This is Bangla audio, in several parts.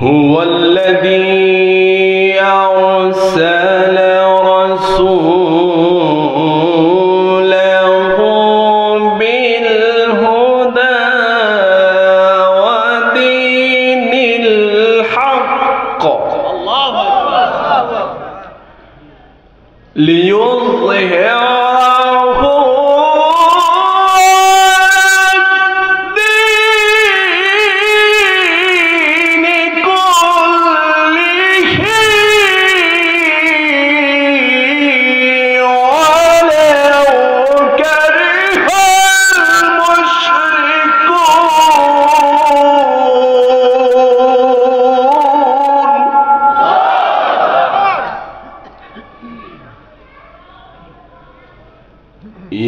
هو الذي أرسل رسوله بالهدى ودين الحق ليظهره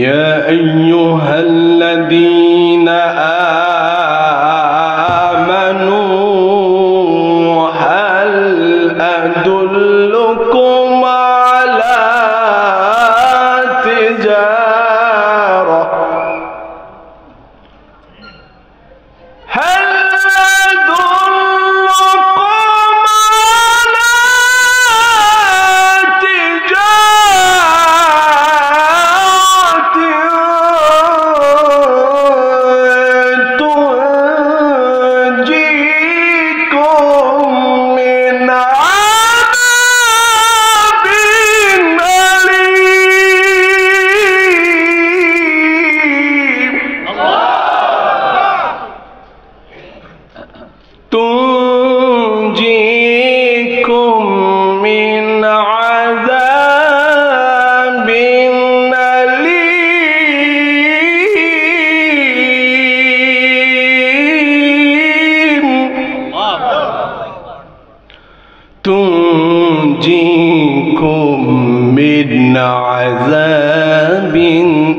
يا أيها الذين آمنوا هل أدلكم على تجارة تنجيكم من عذاب أليم تنجيكم من عذاب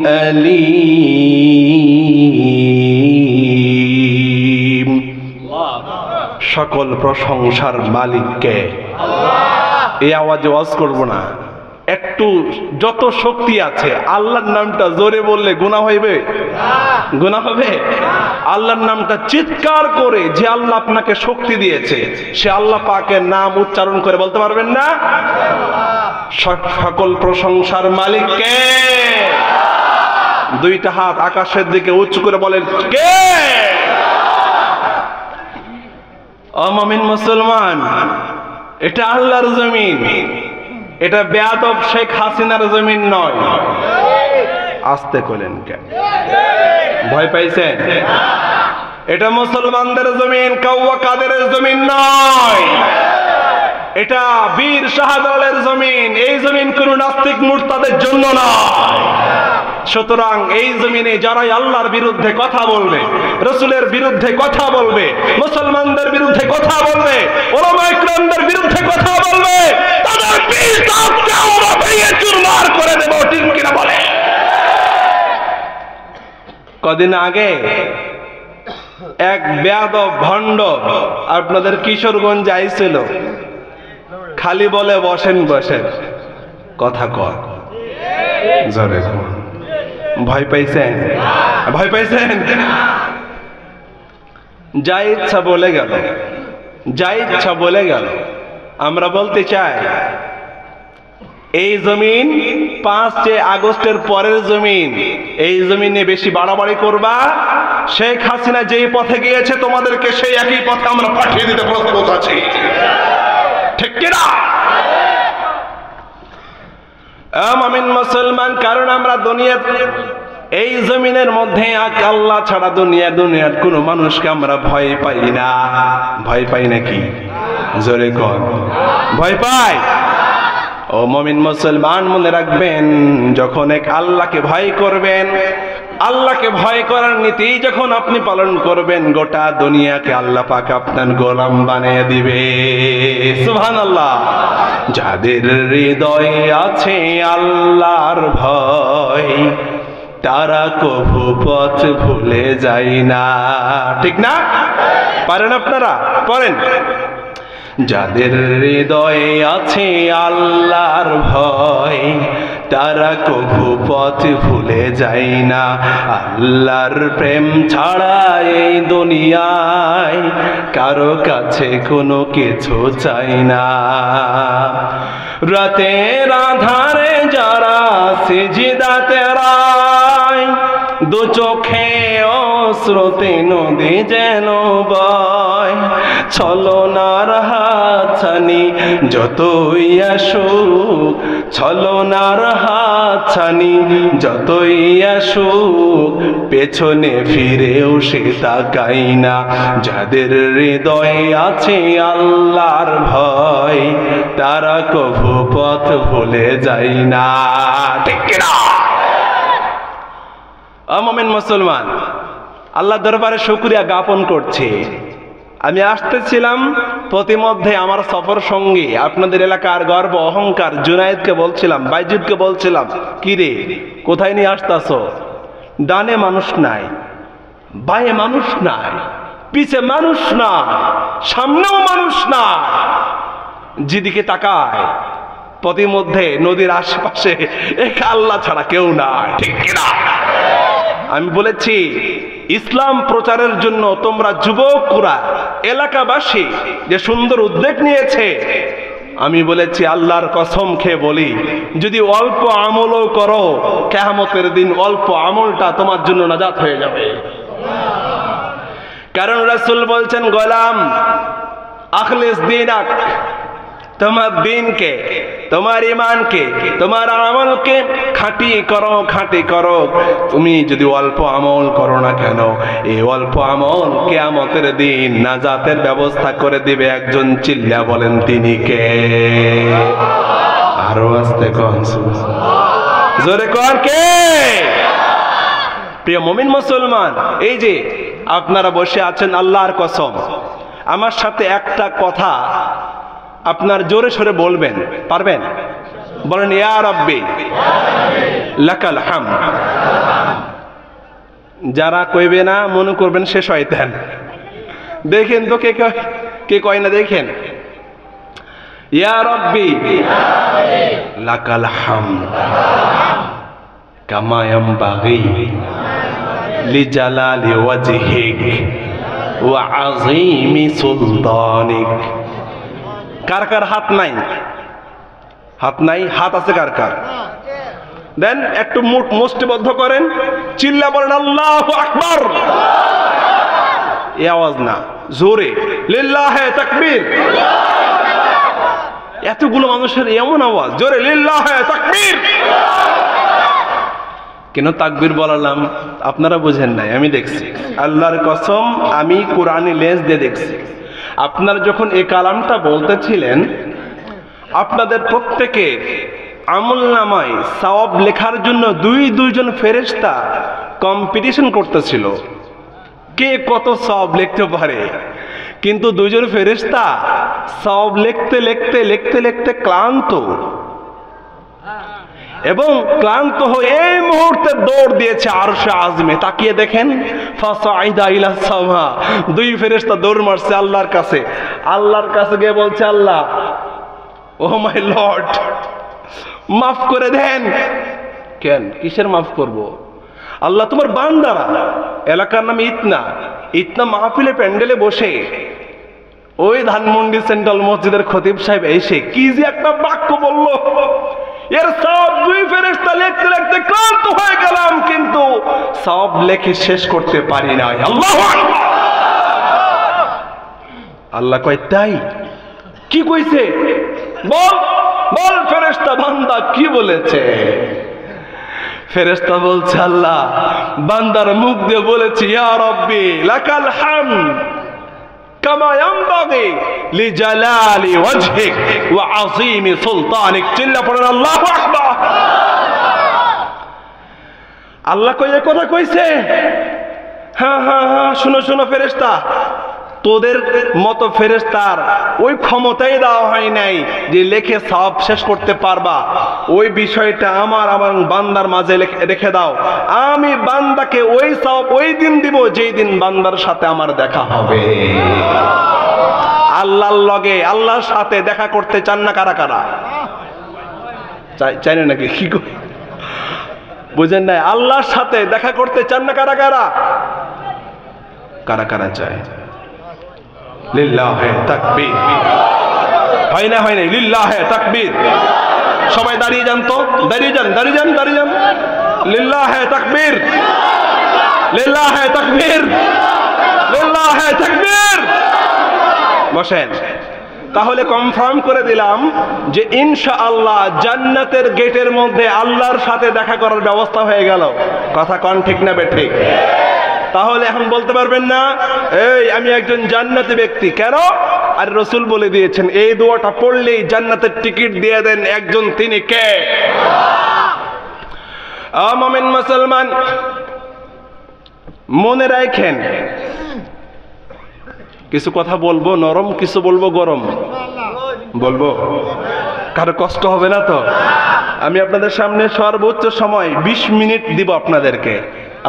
أليم সকল প্রশংসার মালিককে এই আওয়াজে ওয়াজ করব না, একটু যত শক্তি আছে আল্লাহর নামটা জোরে বললে গুনাহ হইবে? গুনাহ হবে? আল্লাহর নামটা চিৎকার করে, যে আল্লাহ আপনাকে শক্তি দিয়েছে সে আল্লাহ পাকের নাম উচ্চারণ করে বলতে পারবেন না? সকল প্রশংসার মালিককে। দুইটা হাত আকাশের দিকে উঁচু করে বলেন কে? ও মুমিন মুসলমান, এটা আল্লাহর জমিন, এটা বেয়াদব শেখ হাসিনার জমিন নয়। আস্তে কইলেন কেন? ভয় পাইছেন? এটা মুসলমানদের জমিন, কাউয়া কাদেরের জমিন নয়, এটা বীর শাহজালালের জমিন। এই জমিন কোন নাস্তিক মুরতাদের জন্য নয়। সুতরাং এই জমিনে যারাই আল্লাহর বিরুদ্ধে কথা বলবে, রাসূলের বিরুদ্ধে কথা বলবে, মুসলমানদের বিরুদ্ধে কথা বলবে, উলামায়ে কিরামদের বিরুদ্ধে কথা বলবে, তাদের পিছকে আমরা ভেঙে চুরমার করে দেব। ঠিক কিনা বলে? কদিন আগে এক বেয়াদব ভণ্ড আপনাদের কিশোরগঞ্জে আইছিল, খালি বলে বসেন বসেন, কথা কর জোরে। ভয় পাইছেন? ভয় পাইছেন? যা ইচ্ছা বলে গেল, যা ইচ্ছা বলে গেল। আমরা বলতে চাই, এই জমিন 5 আগস্টের পরের জমিন, এই জমিনে বেশি বাড়াবাড়ি করবা, শেখ হাসিনা যেই পথে গিয়েছে তোমাদেরকে সেই একই পথে আমরা পাঠিয়ে দিতে প্রস্তুত আছি। ঠিক কিনা? মুমিন মুসলমান, কারণ আমরা দুনিয়াতে এই জমিনের মধ্যে আল্লাহ ছাড়া দুনিয়ার কোন মানুষকে আমরা ভয় পাই না। ভয় পাই নাকি? জোরে কর, ভয় পাই? ও মুমিন মুসলমান, মনে রাখবেন, যখন এক আল্লাহকে ভয় করবেন, আল্লাহকে ভয় করার নীতি যখন আপনি পালন করবেন, গোটা দুনিয়াকে আল্লাহ পাক আপনার গোলাম বানিয়ে দিবে। সুবহানাল্লাহ। যাদের হৃদয়ে আছে আল্লাহর ভয়, তারা কভু পথ ভুলে যায় না। ঠিক না? পারেন আপনারা? পড়েন। যাদের হৃদয়ে আছে আল্লাহর ভয় তারা কভু পথ ভুলে যায় না। আল্লাহর প্রেম ছাড়া এই দুনিয়ায় কারো কাছে কোনো কিছু চাই না। রাতের আধারে যারা সিজদাতে রায় দু চোখে অশ্রুতে নদী যেন বয় ছলনার হাতছানি যতই আসুক ছলনার হাতছানি যতই আসুক পেছনে ফিরেও সে তাকাই না। যাদের হৃদয়ে আছে আল্লাহর ভয় তারা কভু পথ ভুলে যায় না। ঠিক না? মুমিন মুসলমান, আল্লাহ দরবারে শুকরিয়া জ্ঞাপন করছে। আমি আসতেছিলাম প্রতিমধ্যে আমার সফর সঙ্গী আপনাদের এলাকার গর্ব অহংকার জুনায়েদকে বলছিলাম, বাইজিদকে বলছিলাম, কি রে কোথায় নিয়ে আসতেছো? ডানে মানুষ নাই, বায়ে মানুষ নাই, পিছে মানুষ না, সামনেও মানুষ না, যেদিকে তাকায় প্রতিমধ্যে নদীর আশেপাশে এক আল্লাহ ছাড়া কেউ নাই। ঠিক কিনা? আমি বলেছি ইসলাম প্রচারের জন্য তোমরা যুবকরা এলাকাবাসী যে সুন্দর উদ্যোগ নিয়েছে, আমি বলেছি আল্লাহর কসম খেয়ে বলি যদি অল্প আমলও করো কিয়ামতের দিন অল্প আমলটা তোমার জন্য নাজাত হয়ে যাবে। কারণ রাসূল বলছেন গোলাম আখলিস দীনাক, তোমার দিনকে তোমার ঈমানকে তোমার আমলকে খাঁটি করো, খাঁটি করো। তুমি যদি অল্প আমল করো না কেন এই অল্প আমল কিয়ামতের দিন নাজাতের ব্যবস্থা করে দিবে একজন। চিল্লা বলেন তিনি কে? আরো আস্তে কোন, জোরে কোন কে? প্রিয় মুমিন মুসলমান, এই যে আপনারা বসে আছেন আল্লাহর কসম আমার সাথে একটা কথা আপনার জোরে সরে বলবেন, পারবেন? বলেন ইয়া রাব্বি লাকাল হামদ। যারা কইবে না মনে করবেন সে শয়তান। দেখেন তো কে কয় না, দেখেন ইয়া রাব্বি লাকাল হামদ কামা ইয়ামবাগি লিজালালি ওয়াজহিক ওয়া আযীমি সুলতানিক। কার কার হাত নাই? হাত নাই? হাত আছে কার কার? দেন একটু মুষ্টিবদ্ধ করেন, চিল্লা বলেন আল্লাহু আকবার। এই আওয়াজ না, জোরে লিল্লাহে তাকবীর। এতগুলো মানুষের এমন আওয়াজ, জোরে লিল্লাহে তাকবীর। কেন তাকবীর বলালাম আপনারা বুঝেন নাই, আমি দেখছি, আল্লাহর কসম আমি কোরআনি লেন্স দিয়ে দেখছি। আপনারা যখন এই কালামটা বলতেছিলেন আপনাদের প্রত্যেকে আমলনামায় সওয়াব লেখার জন্য দুইজন ফেরেশতা কম্পিটিশন করতেছিল কে কত সওয়াব লিখতে পারে। কিন্তু দুইজন ফেরেশতা সওয়াব লিখতে ক্লান্ত এবং ক্লান্ত হয়ে এই মুহূর্তে দৌড় দিয়েছে আরশে আযমে। তাকিয়ে দেখেন ফাসাইদা ইলা সামা, দুই ফেরেশতা দৌড় মারছে আল্লাহর কাছে। আল্লাহর কাছে গিয়ে বলছে আল্লাহ ও মাই লর্ড মাফ করে দেন। কেন? কিসের মাফ করব? আল্লাহ তোমার বান্দারা, এলাকার নাম ইতনা মাহফিলে প্যান্ডেলে বসে ওই ধানমন্ডি সেন্ট্রাল মসজিদের খতিব সাহেব এসে কি যে একটা বাক্য বললো, এর সব দুই ফেরেশতা লিখতে ক্লান্ত হয়ে গেলাম কিন্তু সব লেখে শেষ করতে পারি নাই। আল্লাহু আকবার। আল্লাহ কয় তাই? কি কইছে? বল ফেরেশতা বান্দা কি বলেছে? ফেরেশতা বলছে আল্লাহ বান্দার মুখ দিয়ে বলেছে ইয়া রাব্বি লাকাল হামদ কামা ইয়ানবাগি লিজালালি ওয়াজহিক ওয়া আযীমি সুলতানিক। চিল্লা পড়েন আল্লাহু আকবার। আল্লাহ কই এই কথা কইছে? হ্যাঁ শুনো ফেরেশতা, তোদের মতো ফেরেশতার ওই ক্ষমতাই দেওয়া হয় নাই যে লেখে সব শেষ করতে পারবা। ওই বিষয়টা আমার বান্দার মাঝে রেখে দাও। আমি বান্দাকে ওই সব ওই দিন দিব যেই দিন বান্দার সাথে আমার দেখা হবে। আল্লাহ আল্লাহর লগে আল্লাহর সাথে দেখা করতে চান না কারা কারা? চাই না নাকি? কি বুঝেন না? আল্লাহর সাথে দেখা করতে চান না কারা কারা? কারা কারা চায়? লিল্লাহে তাকবীর। হয় না? হয় না? লিল্লাহে তাকবীর। সবাই দাঁড়িয়ে যান তো, দাঁড়িয়ে যান, দাঁড়িয়ে যান, দাঁড়িয়ে যান। লিল্লাহে তাকবীর, লিল্লাহে তাকবীর, লিল্লাহে তাকবীর। বসেন। তাহলে কনফার্ম করে দিলাম যে ইনশাআল্লাহ জান্নাতের গেটের মধ্যে আল্লাহর সাথে দেখা করার ব্যবস্থা হয়ে গেল। কথা কন ঠিক না বেঠিক? তাহলে এখন বলতে পারবেন না এই আমি একজন জান্নাতি ব্যক্তি। কেন? আর রাসূল বলে দিয়েছেন এই দোয়াটা পড়লেই জান্নাতের টিকিট দিয়ে দেন একজন, তিনি কে? মুমিন মুসলমান মনে রাখেন, কিছু কথা বলবো নরম, কিছু বলবো গরম। বলবো, কারো কষ্ট হবে না তো? আমি আপনাদের সামনে সর্বোচ্চ সময় 20 মিনিট দিব আপনাদেরকে।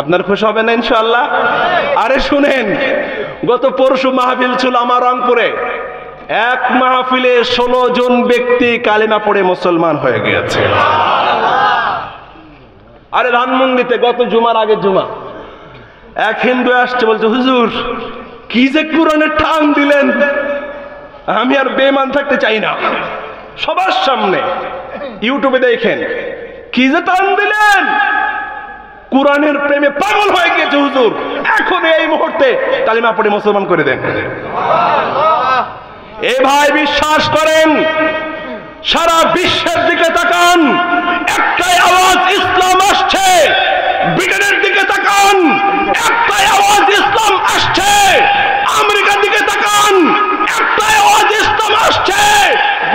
আপনার খুশি হবে না ইনশাআল্লাহ? আরে শুনেন, গত পরশু মাহফিল ছিল আমার রংপুরে। এক মাহফিলে 16 জন ব্যক্তি কালিমা পড়ে মুসলমান হয়ে গিয়েছে। আরে ধানমন্ডিতে গত জুমার আগে জুমা এক হিন্দু আসছে, বলছে হুজুর কি যে কোরআনের টান দিলেন, আমি আর বেঈমান থাকতে চাই না। সবার সামনে ইউটিউবে দেখেন কি যে টান দিলেন, কোরআনের প্রেমে পাগল হয়ে গেছে হুজুর, এখন এই মুহূর্তে কালিমা পড়ে মুসলমান করে দেন। এ ভাই বিশ্বাস করেন, সারা বিশ্বের দিকে তাকান, একটাই আওয়াজ ইসলাম আসছে। ব্রিটেনের দিকে তাকান, একটাই আওয়াজ ইসলাম আসছে। আমেরিকার দিকে তাকান, একটাই আওয়াজ ইসলাম আসছে।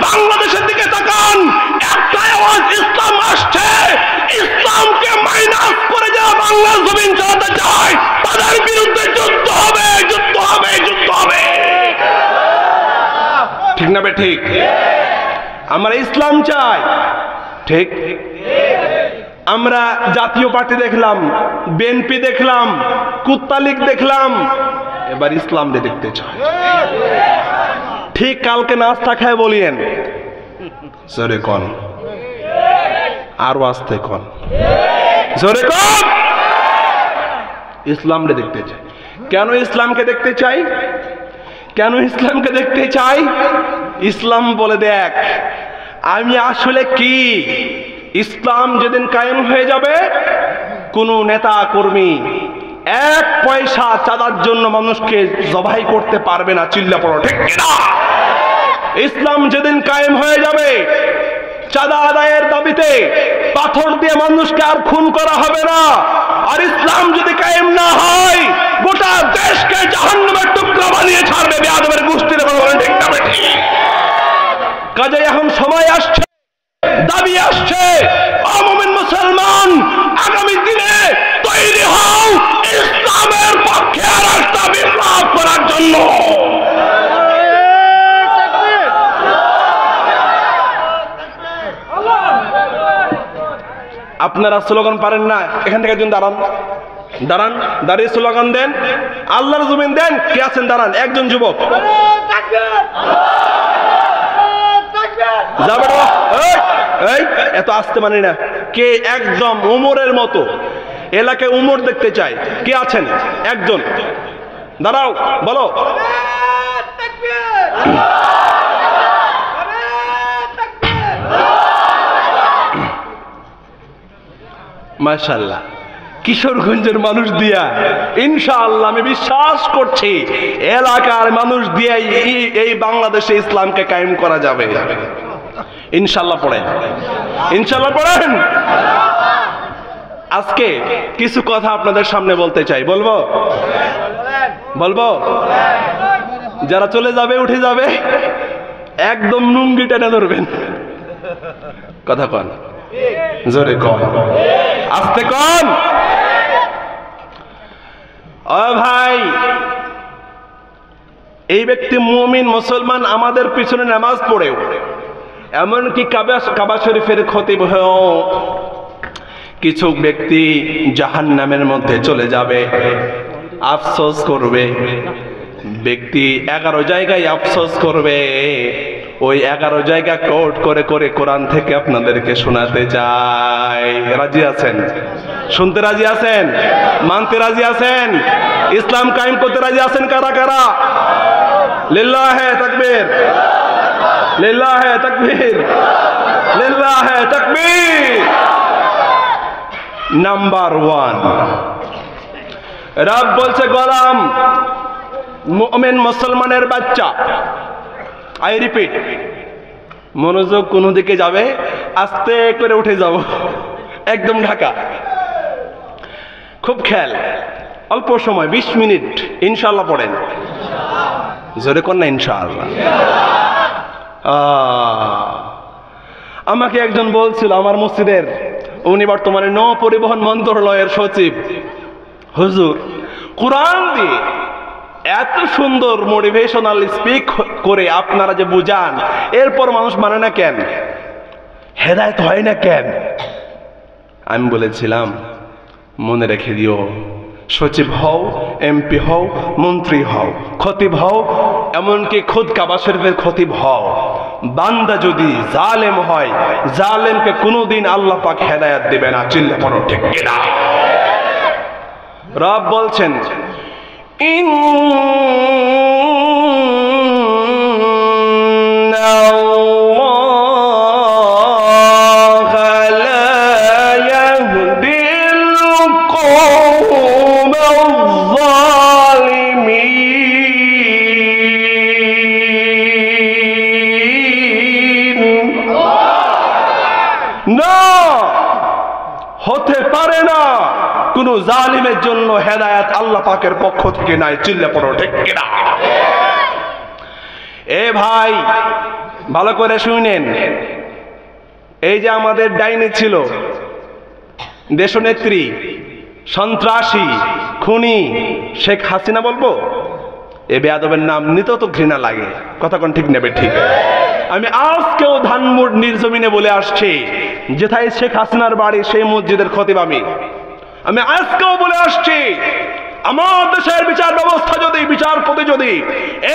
বাংলাদেশের দিকে তাকান, একটাই আওয়াজ ইসলাম আসছে। ইসলামকে মাইনাস করে যারা বাংলার জমিন চালাতে চায় তাদের বিরুদ্ধে যুদ্ধ হবে, যুদ্ধ হবে, যুদ্ধ হবে। ঠিক না বে ঠিক? আমরা ইসলাম চাই, ঠিক? আমরা জাতীয় পার্টি দেখলাম, বিএনপি দেখলাম, কুত্তা লীগ দেখলাম, এবার ইসলামকে দেখতে চাই। ঠিক কালকে নাস্তা খায় বলিয়েন, জোরে কোন, আরো আস্তে কোন, জোরে কোন, ইসলামকে দেখতে চাই। কেন ইসলামকে দেখতে চাই? কেন ইসলামকে দেখতে চাই? ইসলাম বলে দেখ আমি আসলে কি। ইসলাম যেদিন কায়েম হয়ে যাবে, কোন নেতা কর্মী 1 পয়সা চাঁদার জন্য মানুষকে জবাই করতে পারবে না। চিল্লা পড়ো ঠিক কিনা? ইসলাম যেদিন কায়েম হয়ে যাবে, চাঁদা আদায়ের দাবিতে পাথর দিয়ে মানুষকে আর খুন করা হবে না। আর ইসলাম যদি কায়েম না হয়, গোটা দেশকে জাহান্নামের টুকরা বানিয়ে ছাড়বে বেয়াদবের গোষ্ঠীর। ঠিক না বেঠিক? কাজে এখন সময় আসছে, দাবি আসছে, মুমিন মুসলমান আগামী দিনে তৈরি হও ইসলামের পক্ষে আর একটা বিপ্লব করার জন্য। আপনারা স্লোগান পারেন না, এখান থেকে একজন দাঁড়ান, দাঁড়ান, দাঁড়িয়ে স্লোগান দেন, আল্লাহর জমিন দেন। কে আছেন? দাঁড়ান, একজন যুবক যাবে। এত আসতে মানি না। কে একদম উমরের মতো এলাকায় উমর দেখতে চায়? কে আছেন? একজন দাঁড়াও, বলো। মাশাআল্লাহ, কিশোরগঞ্জের মানুষ দিয়া ইনশাআল্লাহ আমি বিশ্বাস করছি এলাকার মানুষ দিয়ে এই বাংলাদেশে ইসলামকে কায়েম করা যাবে ইনশাআল্লাহ। পড়েন, ইনশাআল্লাহ পড়েন। আজকে কিছু কথা আপনাদের সামনে বলতে চাই। বলবো? বলবো? যারা চলে যাবে, উঠে যাবে, একদম নুঙ্গি টেনে ধরবেন। কথা কন, জোরে কন, আস্তে কন। ও ভাই, এই ব্যক্তি মুমিন মুসলমান আমাদের পিছনে নামাজ পড়েও, এমনকি কাবা শরীফের খতিব হয়েও কিছু ব্যক্তি জাহান্নামের মধ্যে চলে যাবে, আফসোস করবে ব্যক্তি 11 জায়গায় আফসোস করবে। ওই 11 জায়গা কোট করে করে কোরআন থেকে আপনাদেরকে শোনাতে চাই। রাজি আছেন? শুনতে রাজি আছেন? মানতে রাজি আছেন? ইসলাম কায়েম করতে রাজি আছেন কারা কারা? লিল্লাহে তাকবীর, লিল্লাহে তাকবীর, লিল্লাহে তাকবীর। নাম্বার 1, রব বলছে গোলাম, মুমিন মুসলমানের বাচ্চা, আই রিপিট, মনোযোগ কোন দিকে যাবে, আস্তে করে উঠে যাব, একদম ঢাকা, খুব খেয়াল, অল্প সময় 20 মিনিট ইনশাআল্লাহ পড়েন, জোরে কর না ইনশাআল্লাহ। আমাকে একজন বলছিল আমার মসজিদের, উনি বর্তমানে নৌ পরিবহন মন্ত্রণালয়ের সচিব, হুজুর কোরআন দিয়ে এত সুন্দর মোটিভেশনাল স্পিক করে আপনারা যে বুঝান, এরপর মানুষ মানে না কেন, হেদায়েত হয় না কেন? আমি বলেছিলাম মনে রেখে দিও, সচিব হও, এমপি হও, মন্ত্রী হও, খতিব হও, এমনকি খুদ কাবা শরীফের খতিব হও, বান্দা যদি জালেম হয়, জালেমকে কোনোদিন আল্লাহ পাক হেদায়েত দিবে না। চিল্লা পড়ো ঠিক কিনা? রব বলছেন হতে পারে না কোন জালিমের জন্য হেদায়েত আল্লাহ পাকের পক্ষ থেকে নাই। চিল্লা পড়ো ঠিক কিনা? এ ভাই ভালো করে শুনেন, এই যে আমাদের ডাইনি ছিল, দেশনেত্রী, সন্ত্রাসী, খুনি শেখ হাসিনা বলবো, এ বেয়াদবের নাম নিতেও তো ঘৃণা লাগে, কথা কোন ঠিক নেবে? ঠিক। আমি আজকেও ধানমুড নির্জমিনে বলে আসছি, যেথায় শেখ হাসিনার বাড়ি সেই মসজিদের খতিব আমি আজকেও বলে আসছি, আমার দেশের বিচার ব্যবস্থা যদি, বিচারপতি যদি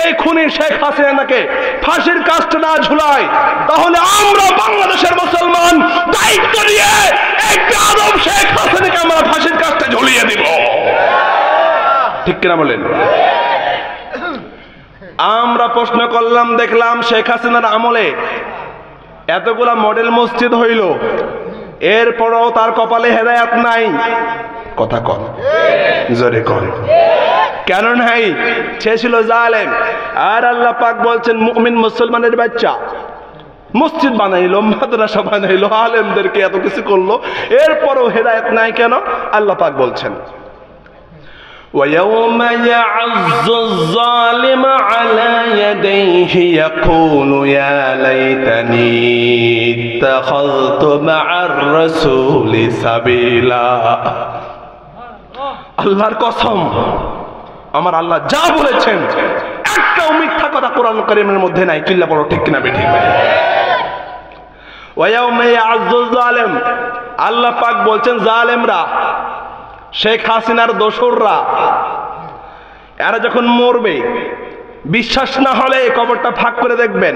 এই খুনি শেখ হাসিনাকে ফাঁসির কাস্টে না ঝুলায়, তাহলে আমরা বাংলাদেশের মুসলমান দায়িত্ব নিয়ে এই বেয়াদব শেখ হাসিনাকে আমরা ফাঁসির কাস্টে ঝুলিয়ে দিব। ঠিক কিনা বলেন? আমরা প্রশ্ন করলাম, দেখলাম শেখ হাসিনার আমলে এতগুলা মডেল মসজিদ হইল, এরপরও তার কপালে হেদায়েত নাই। কথা কন, জোরে কন। কেন নাই? সে ছিল জালেম। আর আল্লাহ পাক বলছেন মুমিন মুসলমানের বাচ্চা, মসজিদ বানাইলো, মাদ্রাসা বানাইলো, আলেমদেরকে এত কিছু করলো, এরপরও হেদায়েত নাই কেন? আল্লাহ পাক বলছেন وَيَوْمَ يَعَضُّ الظَّالِمُ عَلَى يَدَيْهِ يَقُولُ يَا لَيْتَنِي اتَّخَذْتُ مَعَ الرَّسُولِ سَبِيلًا। আল্লাহর কসম, আমার আল্লাহ যা বলেছেন একটাও মিথ্যা কথা কোরআন কারীমের মধ্যে নাই। চিল্লা পড়ো ঠিক কিনা বেঠিক? وَيَوْمَ يَعَضُّ الظَّالِمُ, আল্লাহ পাক বলছেন জালেমরা, শেখ হাসিনার দোসররা, এরা যখন মরবে, বিশ্বাস না হলে কবরটা ফাঁক করে দেখবেন।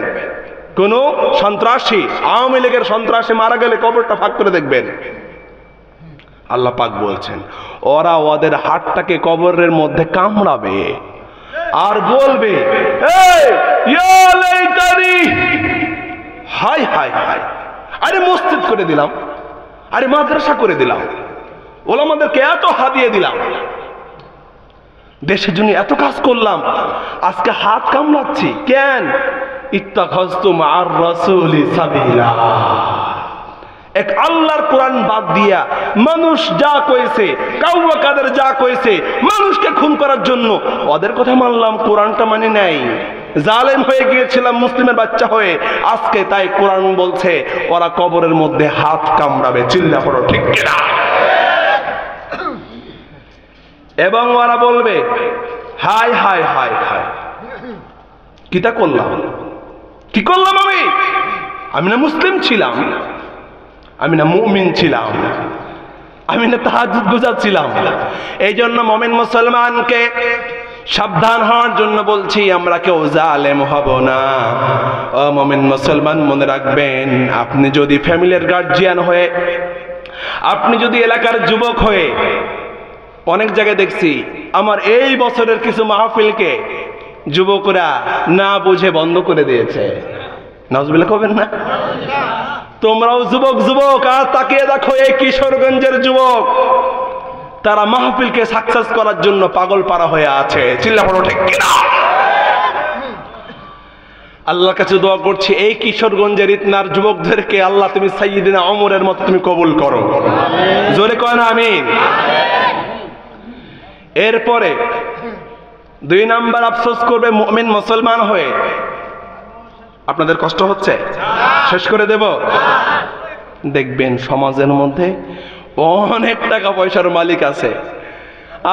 কোন সন্ত্রাসী, আওয়ামী লীগের সন্ত্রাসী মারা গেলে কবরটা ফাঁক করে দেখবেন। আল্লাহ পাক বলছেন ওরা ওদের হাতটাকে কবরের মধ্যে কামড়াবে আর বলবে, ইয়া লাইতানি, হাই হাই হাই, আরে মসজিদ করে দিলাম, আরে মাদ্রাসা করে দিলাম, ওলামাদেরকে এত হাদিয়ে দিলাম, দেশের জন্য এত কাজ করলাম, আজকে হাত কামড়াচ্ছি কেন? ইত্তাখাযতু মা'আর রাসূলি সাবিলা। এক আল্লাহর কোরআন বাদ দিয়া মানুষ যা কইছে, কাউয়া কাদের যা কইছে, মানুষকে খুন করার জন্য ওদের কথা মানলাম, কোরআনটা মানি নাই। জালেম হয়ে গিয়েছিলাম মুসলিমের বাচ্চা হয়ে, আজকে তাই কোরআন বলছে ওরা কবরের মধ্যে হাত কামড়াবে। চিল্লা পড়ো ঠিক কিনা? এবং ওরা বলবে, হাই হাই হাই হাই, কিটা করলাম, কি করলাম আমি না মুসলিম ছিলাম, আমি না মুমিন ছিলাম, আমি না তাহাজ্জুদ গুজার ছিলাম। এই জন্য মুমিন মুসলমানকে সাবধান হওয়ার জন্য বলছি, আমরা কেউ জালেম হব না। ও মুমিন মুসলমান, মনে রাখবেন, আপনি যদি ফ্যামিলির গার্জিয়ান হয়ে, আপনি যদি এলাকার যুবক হয়ে, অনেক জায়গায় দেখছি আমার এই বছরের কিছু মাহফিলকে যুবকরা না বুঝে বন্ধ করে দিয়েছে। নাউজুবিল্লাহ করবেন না? তোমরাও যুবক আর তাকিয়ে দেখো এই কিশোরগঞ্জের যুবক, তারা মাহফিলকে সাকসেস করার জন্য পাগল পারা হয়ে আছে। চিল্লা পড়ো ঠিক কিনা? আল্লাহর কাছে দোয়া করছি, এই কিশোরগঞ্জের ইতনার যুবকদেরকে আল্লাহ তুমি সাইয়্যিদিনা ওমরের মতো তুমি কবুল করো। জোরে করেন আমিন। এরপরে 2 নাম্বার আফসোস করবে মুমিন মুসলমান হয়ে। আপনাদের কষ্ট হচ্ছে? শেষ করে দেব? দেখবেন সমাজের মধ্যে অনেক টাকা পয়সার মালিক আছে,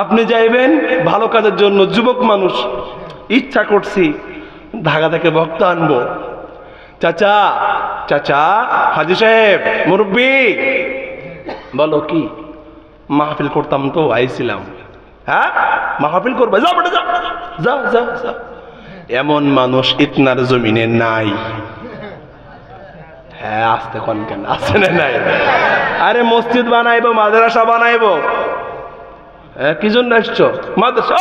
আপনি যাইবেন ভালো কাজের জন্য, যুবক মানুষ, ইচ্ছা করছি ঢাকা থেকে ভক্ত আনবো, চাচা চাচা হাজী সাহেব মুরব্বী, বলো কি মাহফিল করতাম তো আইছিলাম। হ্যাঁ মাহফিল করবে, যাও বেটা যাও যাও যাও যাও। এমন মানুষ ইতনার জমিনে নাই। হ্যাঁ আসতে কোন কেন আছে না নাই? আরে মসজিদ বানাইবো, মাদ্রাসা বানাইবো, কি জন্য আসছো? মাদ্রাসা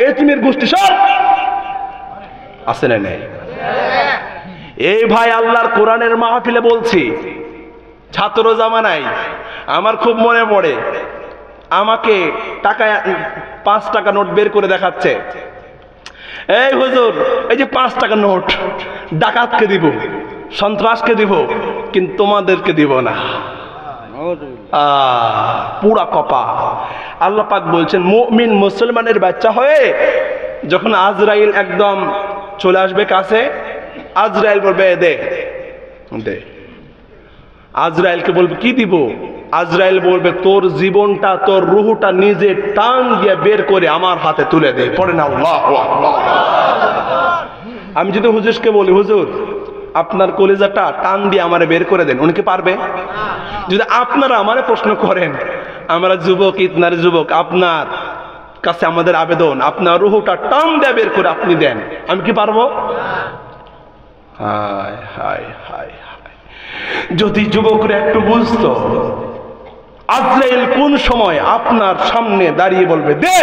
এতিমের গোষ্ঠী সব আছে না নাই? এই ভাই আল্লাহর কোরআনের মাহফিলে বলছি, ছাত্র জামানায় আমার খুব মনে পড়ে, আমাকে টাকা 5 টাকা নোট বের করে দেখাচ্ছে, এই হুজুর এই যে 5 টাকা নোট ডাকাতকে দিব, সন্ত্রাসকে দিব, কিন্তু তোমাদেরকে দিব না। পুরা কপা। আল্লাহ পাক বলছেন, মুমিন মুসলমানের বাচ্চা হয়ে যখন আজরাইল একদম চলে আসবে কাছে, আজরাইল বলবে দে দে। আজরাইলকে বলবে কি দিব? আজরাইল বলবে তোর জীবনটা, তোর রুহটা নিজে টান দিয়ে বের করে আমার হাতে তুলে দে। পড়েন আল্লাহু আকবার। আমি যদি হুজুরকে বলি, হুজুর আপনার কলিজাটা টান দিয়ে আমারে বের করে দেন, উনি কি পারবে? যদি আপনারা আমারে প্রশ্ন করেন, আমরা যুবক, ইতনার যুবক, আপনার কাছে আমাদের আবেদন, আপনার রুহটা টান দিয়ে বের করে আপনি দেন, আমি কি পারবো? হায় হায় হায় হায়। যদি যুবকরা একটু বুঝতো আজরাইল কোন সময় আপনার সামনে দাঁড়িয়ে বলবে দে,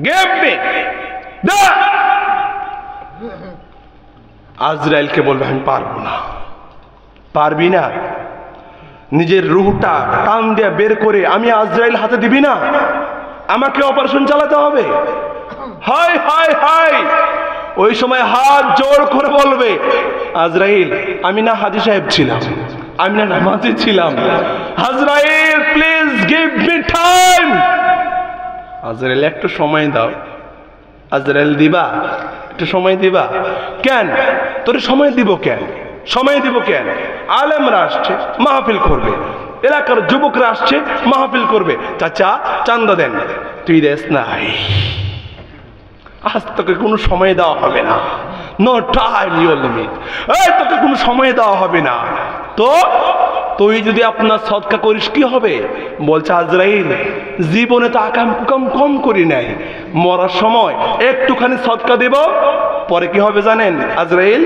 গিভ মি, দে, আজরাইলকে বলবে আমি পারবো না। পারবি না? নিজের রুহটা টান দিয়ে বের করে আমি আজরাইল হাতে দিবি না? আমাকে অপারেশন চালাতে হবে। হায় হায় হায়। ওই সময় হাত জোর করে বলবে, আজরাইল আমি না হাজী সাহেব ছিলাম, আমি না নামাজি ছিলাম, আজরাইল প্লিজ গিভ মি টাইম। আজরাইল একটু সময় দাও। আজরাইল দিবা? একটু সময় দিবা? কেন তোর সময় দিব কেন? সময় দিব কেন? আলেমরা আসছে মাহফিল করবে, এলাকার যুবকরা আসছে মাহফিল করবে, চাচা চান্দা দেন, তুই দেস নাই, আজ তোকে কোনো সময় দেওয়া হবে না, নো টাইম ইউর লিমিট, এই তোকে কোনো সময় দেওয়া হবে না। তো তুই যদি আপনার সদকা করিস কি হবে? বলছে আজরাইল জীবনে তো আকাম কুকাম কম করি নাই, মরার সময় একটুখানি সদকা দেব, পরে কি হবে জানেন? আজরাইল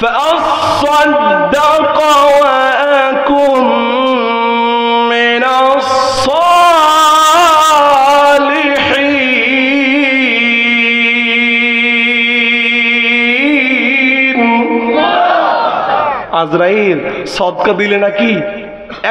فأصدق وأكن من الصالحين। আজরাইল সদকা দিলে নাকি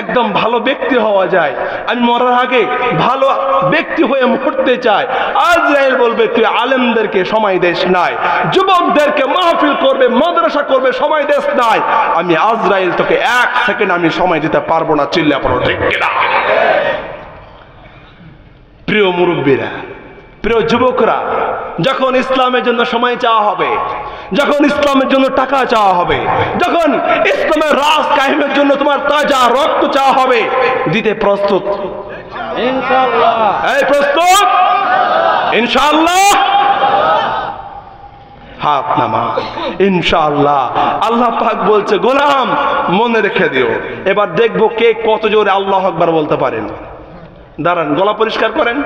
একদম ভালো ব্যক্তি হওয়া যায়, আমি মরার আগে ভালো ব্যক্তি হয়ে মরতে চাই। আজরাইল বলবে তুই আলেমদেরকে সময় দেশ নাই, যুবকদেরকে মাহফিল করবে, মাদ্রাসা করবে, সময় দেশ নাই, আমি আজরাইল তোকে 1 সেকেন্ড আমি সময় দিতে পারবো না। চিল্লা পড়ো ঠিক কিনা? প্রিয় মুরব্বীরা, প্রিয় যুবকরা, যখন ইসলামের জন্য সময় চাওয়া হবে, যখন ইসলামের জন্য টাকা চাওয়া হবে, যখন ইসলামের রাজ কায়েমের জন্য তোমার তাজা রক্ত চাওয়া হবে, দিতে প্রস্তুত ইনশাআল্লাহ? এই প্রস্তুত ইনশাআল্লাহ? হাত নামা ইনশাআল্লাহ। আল্লাহ পাক বলছে গোলাম মনে রেখে দিও। এবার দেখবো কে কত জোরে আল্লাহু আকবার বলতে পারেন। দাঁড়ান, গলা পরিষ্কার করেন।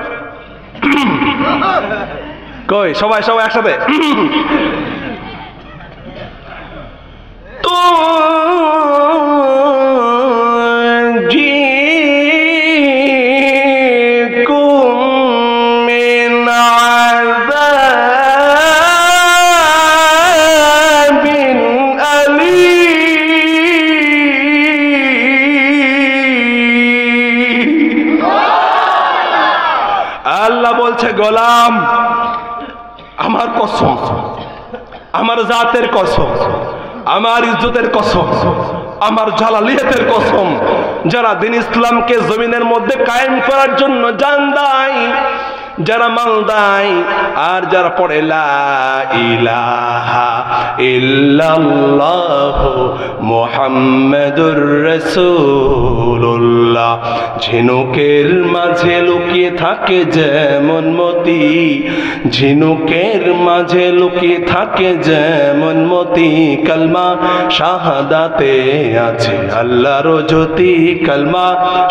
কই সবাই সবাই একসাথে তো আল্লাহ বলছে গোলাম আমার কসম, আমার জাতের কসম, আমার ইজ্জতের কসম, আমার জালালিয়াতের কসম, যারা দ্বীন ইসলামকে জমিনের মধ্যে কায়েম করার জন্য জান দেয়, যারা মাল দেয়, আর যারা পড়ে লা ইলাহা ইল্লাল্লাহ মুহাম্মাদুর রাসূলুল্লাহ, ঝিনুকের মাঝে লুকিয়ে থাকে যেমন মতি, ঝিনুকের মাঝে লুকিয়ে থাকে যেমন মতি, কালমা শাহাদাতে আছে আল্লাহর জ্যোতি, কালমা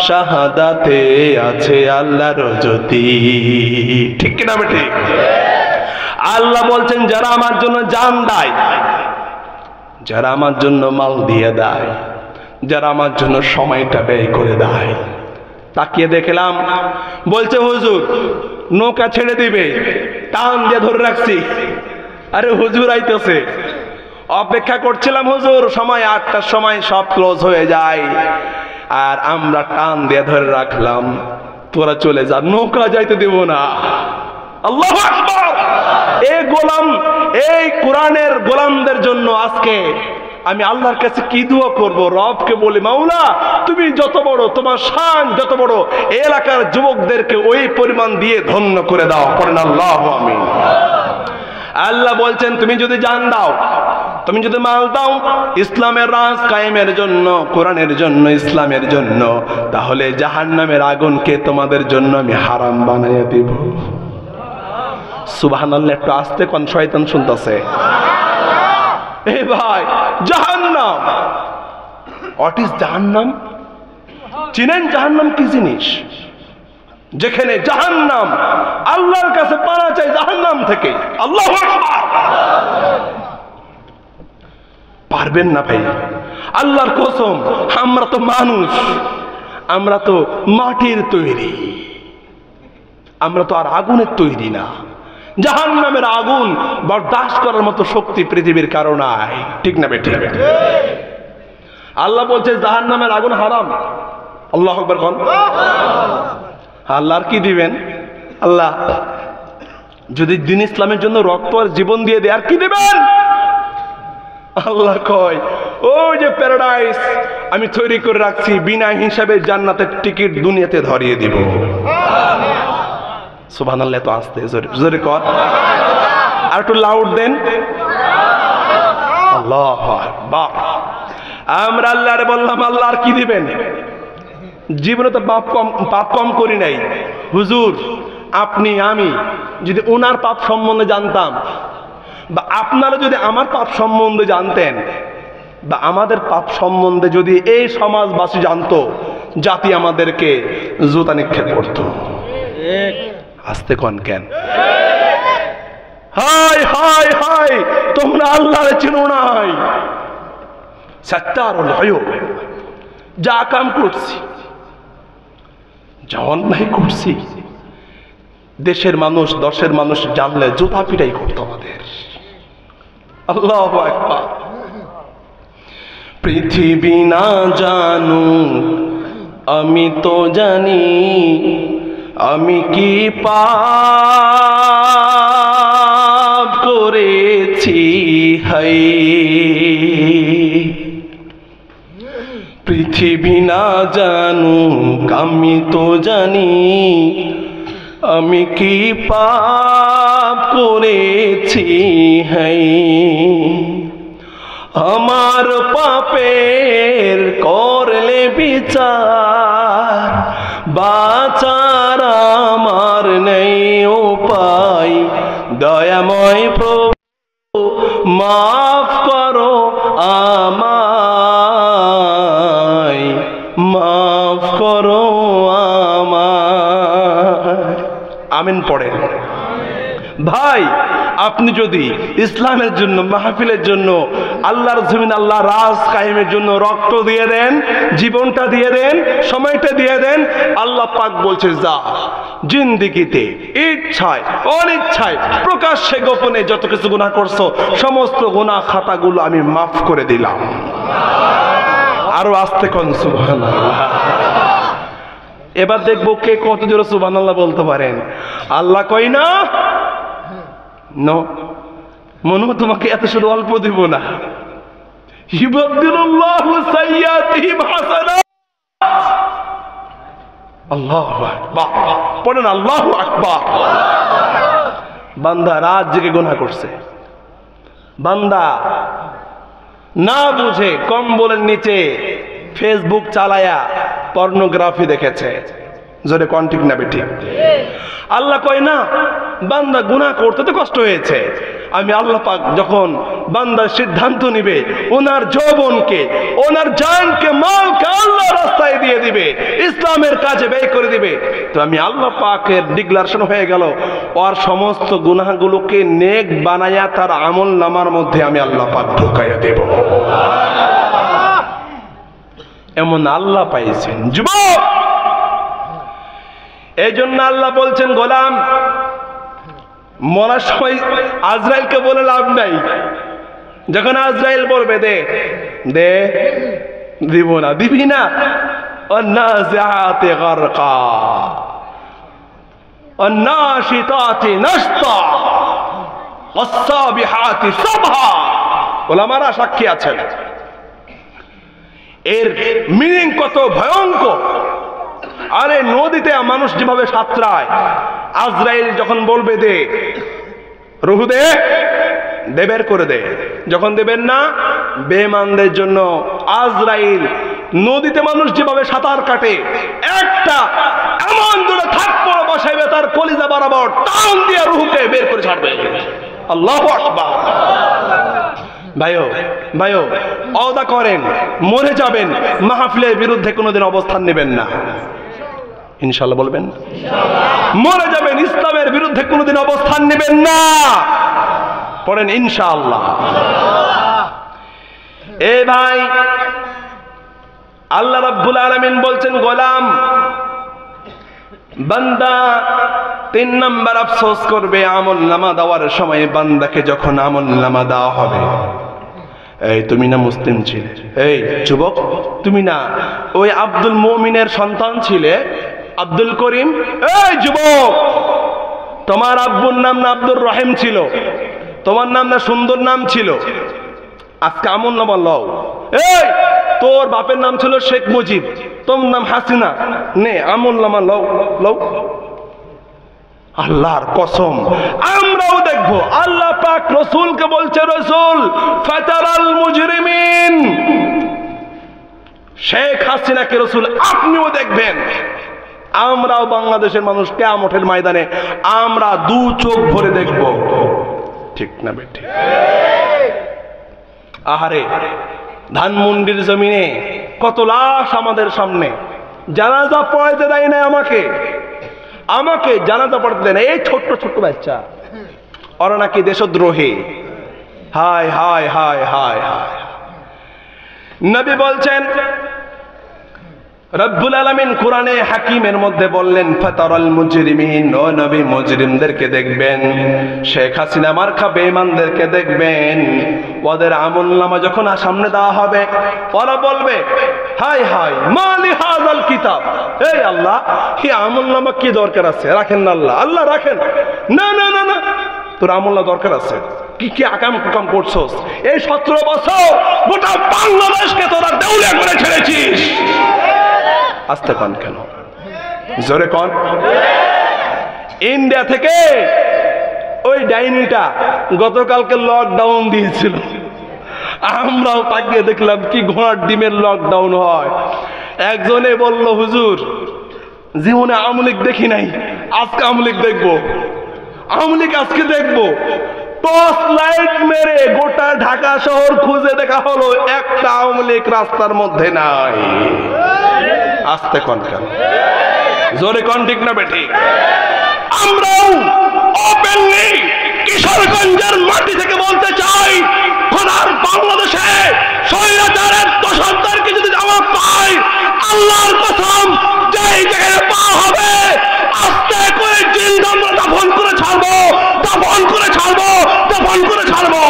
শাহাদাতে আছে আল্লাহর জ্যোতি। ঠিক কিনা বেটি? আল্লাহ বলছেন যারা আমার জন্য জান দেয়, যারা আমার জন্য মাল দিয়ে দেয়, যারা আমার জন্য সময়টা ব্যয় করে দেয়। তাকিয়ে দেখলাম, বলছে হুজুর নৌকা ছেড়ে দিবে, টান দিয়ে ধরে রাখছি, আরে হুজুর আইতেছে, অপেক্ষা করছিলাম হুজুর, সময় 8টার সময় সব ক্লোজ হয়ে যায়, আর আমরা টান দিয়ে ধরে রাখলাম, তোরা চলে যা, নৌকা যাইতে দেব না। আল্লাহু আকবার। এই গোলাম, এই কোরআনের গোলামদের জন্য আজকে আমি আল্লাহর কাছে কি দোয়া করব? রবকে বলি, মাওলা তুমি যত বড়, তোমার শান যত বড়, এলাকার যুবকদেরকে ওই পরিমাণ দিয়ে ধন্য করে দাও। পড়েন আল্লাহু আমিন। আল্লাহ বলছেন তুমি যদি জান দাও, তুমি যদি মাল দাও ইসলামের রাজ কায়েমের জন্য, কোরআনের জন্য, ইসলামের জন্য, তাহলে জাহান্নামের আগুনকে তোমাদের জন্য আমি হারাম বানাইয়া দিব। সুবহানাল্লাহ। একটু আস্তে কোন, শয়তান শুনতেছে। এ ভাই, জাহান্নাম, হোয়াট ইজ জাহান্নাম? চিনেন জাহান্নাম কি জিনিস? যেখানে জাহান্নাম, আল্লাহর কাছে পানা চাই জাহান্নাম থেকে। আল্লাহু আকবার। পারবেন না ভাই, আল্লাহর কসম, আমরা তো মানুষ, আমরা তো মাটির তৈরি, আমরা তো আর আগুনের তৈরি না। জাহান্নামের আগুন বরদাস্ত করার মতো শক্তি পৃথিবীর কারো নাই। ঠিক না বেঠিক? আল্লাহ বলছে জাহান্নামের আগুন হারাম। আল্লাহু আকবার কোন। আল্লাহর কি দিবেন? আল্লাহ যদি দ্বীন ইসলামের জন্য রক্ত আর জীবন দিয়ে দেয়, আর কি দিবেন? আল্লাহ কয় ওই যে প্যারাডাইস আমি তৈরি করে রাখছি, বিনা হিসাবে জান্নাতের টিকিট দুনিয়াতে ধরিয়ে দিব। সুবহানাল্লাহ। তো আসতে জোরে কর, আর একটু লাউড দেন। আল্লাহু আকবার। আমরা আল্লাহরে বললাম আল্লাহ আর কি দিবেন? জীবনে তো পাপ কম করি নাই হুজুর। আপনি আমি যদি ওনার পাপ সম্বন্ধে জানতাম, বা আপনারা যদি আমার পাপ সম্বন্ধে জানতেন, বা আমাদের পাপ সম্বন্ধে যদি এই সমাজবাসী জানতো, জাতি আমাদেরকে জুতা নিক্ষেপ করত। আসতে কোন কেন? হায় হায় হায়, তোমরা আল্লাহরে চিনো নাই। সাত্তারুল গায়ব, যা কাম করছি, যা অন্যায় করছি, দেশের মানুষ, দশের মানুষ জানলে জুতা পিটাই করতো আমাদের। আল্লাহু আকবার। পৃথিবী না জানু আমি তো জানি, আমি কি পাপ করেছি হাই। পৃথিবী না জানু আমি তো জানি, আমি কি পাপ করেছি হাই। আমার পাপের করলে বিচার, বাঁচার আমার নেই উপায়। দয়াময় প্রভু মাফ করো আমায়, মাফ করো আমায়। আমিন পড়ে। ভাই আপনি যদি ইসলামের জন্য, মাহফিলের জন্য, আল্লাহর জমিন, আল্লাহ রাজ কায়েমের জন্য রক্ত দিয়ে দেন, জীবনটা দিয়ে দেন, সময়টা দিয়ে দেন, আল্লাহ পাক বলছে যা জিন্দেগিতে ইচ্ছায় অনিচ্ছায় প্রকাশ্যে গোপনে যত কিছু গুনাহ করছো সমস্ত গুনাহ খাতাগুলো আমি মাফ করে দিলাম। আরো আস্তে কোন সুবহানাল্লাহ। এবার দেখবো কে কত জোরে সুবহানাল্লাহ বলতে পারেন। আল্লাহ কই না নো মনু তোমাকে এত শুধু অল্প দিব না, ইউবাদদিলুল্লাহু সাইয়্যাতিহিম হাসানাত। আল্লাহু আকবার, পড়েন আল্লাহু আকবার। বান্দা রাত জেগে গুনাহ করছে, বান্দা না বুঝে কম্বলের নিচে ফেসবুক চালায়া পর্নোগ্রাফি দেখেছে। জোরে কোন ঠিক না বেঠিক? আল্লাহ কয় না বান্দা গুনাহ করতে তো কষ্ট হয়েছে, আমি আল্লাহ পাক যখন বান্দার সিদ্ধান্ত নিবে ওনার যৌবনকে, ওনার জানকে, মালকে আল্লাহ রাস্তায় দিয়ে দিবে, ইসলামের কাজে ব্যয় করে দিবে, তো আমি আল্লাহ পাকের ডিক্লারেশন হয়ে গেল ওর সমস্ত গুনাহগুলোকে নেক বানায়া তার আমল নামার মধ্যে আমি আল্লাহ পাক ঢুকাইয়া দেব। এমন আল্লাহ পাইছেন যুবক। এই জন্য আল্লাহ বলছেন গোলাম মরার সময় আজরাইলকে বলে লাভ নাই। যখন আজরাইল বলবে দে দে, দিব না, দিবি না, ওয়ান্নাজিআতি গারকা ওয়ান্নাশিতাতি নাশতা ওয়াসসাবিহাতি সাবহা। ওলামারা সাক্ষী আছেন এর মিনিং কত ভয়ঙ্কর। আরে নদীতে মানুষ যেভাবে সাঁতরায়, আজরাইল যখন বলবে দে রুহু দে, দে বের করে দে, যখন দেবেন না বেঈমানদের জন্য আজরাইল নদীতে মানুষ যেভাবে সাঁতার কাটে একটা এমন দূরে থাপ্পড় বসাইবে তার কলিজা বরাবর, টান দিয়ে রুহুকে বের করে ছাড়বে। আল্লাহু আকবার। ভাইও ভাইও ওয়াদা করেন মরে যাবেন, মাহফিলের বিরুদ্ধে কোনোদিন অবস্থান নেবেন না, ইনশাআল্লাহ বলবেন। মরে যাবেন, ইসলামের বিরুদ্ধে কোনোদিন অবস্থান নেবেন না, পড়েন ইনশাআল্লাহ। এ ভাই আল্লাহ রাব্বুল আলামিন বলছেন গোলাম বান্দা 3 নাম্বার আফসোস করবে আমল নামা দেওয়ার সময়। বান্দাকে যখন আমল নামা দেওয়া হবে, এই তুমি না মুসলিম ছিলে, এই যুবক তুমি না ওই আব্দুল মুমিনের সন্তান ছিলে, আব্দুল করিম, এই যুবক তোমার আব্বুর নাম না আব্দুর রহিম ছিল, তোমার নাম না সুন্দর নাম ছিল, আজকে আমল নামা লও। এই তোর বাপের নাম ছিল শেখ মুজিব, তোর নাম হাসিনা, নে আমল নামা লও লও। আল্লাহর কসম আমরাও দেখবো আল্লাহ পাক রাসূলকে বলছে, রাসূল ফাতারাল মুজরিমিন, শেখ হাসিনাকে রাসূল আপনিও দেখবেন। আমরাও বাংলাদেশের মানুষ কিয়ামতের ময়দানে আমরা 2 চোখ ভরে দেখব, ঠিক না বেঠিক? আহারে ধানমন্ডির জমিনে কত লাশ আমাদের সামনে, জানাজা পড়াইতে দেয় না আমাকে জানাজা পড়াতে দেয় না। এই ছোট্ট ছোট্ট বাচ্চা, ওরা নাকি দেশদ্রোহী। হায় হায় হায় হায় হায়। নবী বলছেন, রব্বুল আলামিন কোরআনে হাকিমের মধ্যে বললেন ফাতারাল মুজরিমিন, ও নবী মুজরিমদেরকে দেখবেন, শেখ হাসিনা মার্কা বেঈমানদেরকে দেখবেন, ওদের আমলনামা যখন সামনে দেওয়া হবে ওরা বলবে হায় হায় মালি হাযাল কিতাব, এই আল্লাহ এই আমলনামা কি দরকার আছে, রাখেন না আল্লাহ, আল্লাহ রাখেন না না না না, তোর আমলনা দরকার আছে, কি কি আকাম কুকাম করছস, এই 17 বছর গোটা বাংলাদেশকে তোরা দেউলিয়া করে ছেড়েছিস। আস্তে কন কেন, জোরে কন। ইন্ডিয়া থেকে ওই ডাইনিটা গতকালকে লকডাউন দিয়েছিল, আমরাও তাকিয়ে দেখলাম কি ঘোড়ার ডিমের লকডাউন হয়। একজনে বলল হুজুর জীবনে আওয়ামী লীগ দেখি নাই, আজকে আওয়ামী লীগ দেখবো, আওয়ামী লীগ আজকে দেখবো। টর্চ লাইট মেরে গোটা ঢাকা শহর খুঁজে দেখা হলো একটা আওয়ামী লীগ রাস্তার মধ্যে নাই। আস্তে কন কেন, জোরে কন ঠিক না বেঠিক? আমরাও ওপেনলি কিশোরগঞ্জের মাটি থেকে বলতে চাই, খোদার বাংলাদেশে স্বৈরাচারের দোষরদেরকে যদি আমরা পাই, আল্লাহর কসম যেই জায়গায় পাওয়া হবে আস্তে করে জিন্দা আমরা দাফন করে ছাড়বো, দাফন করে ছাড়বো, দাফন করে ছাড়বো।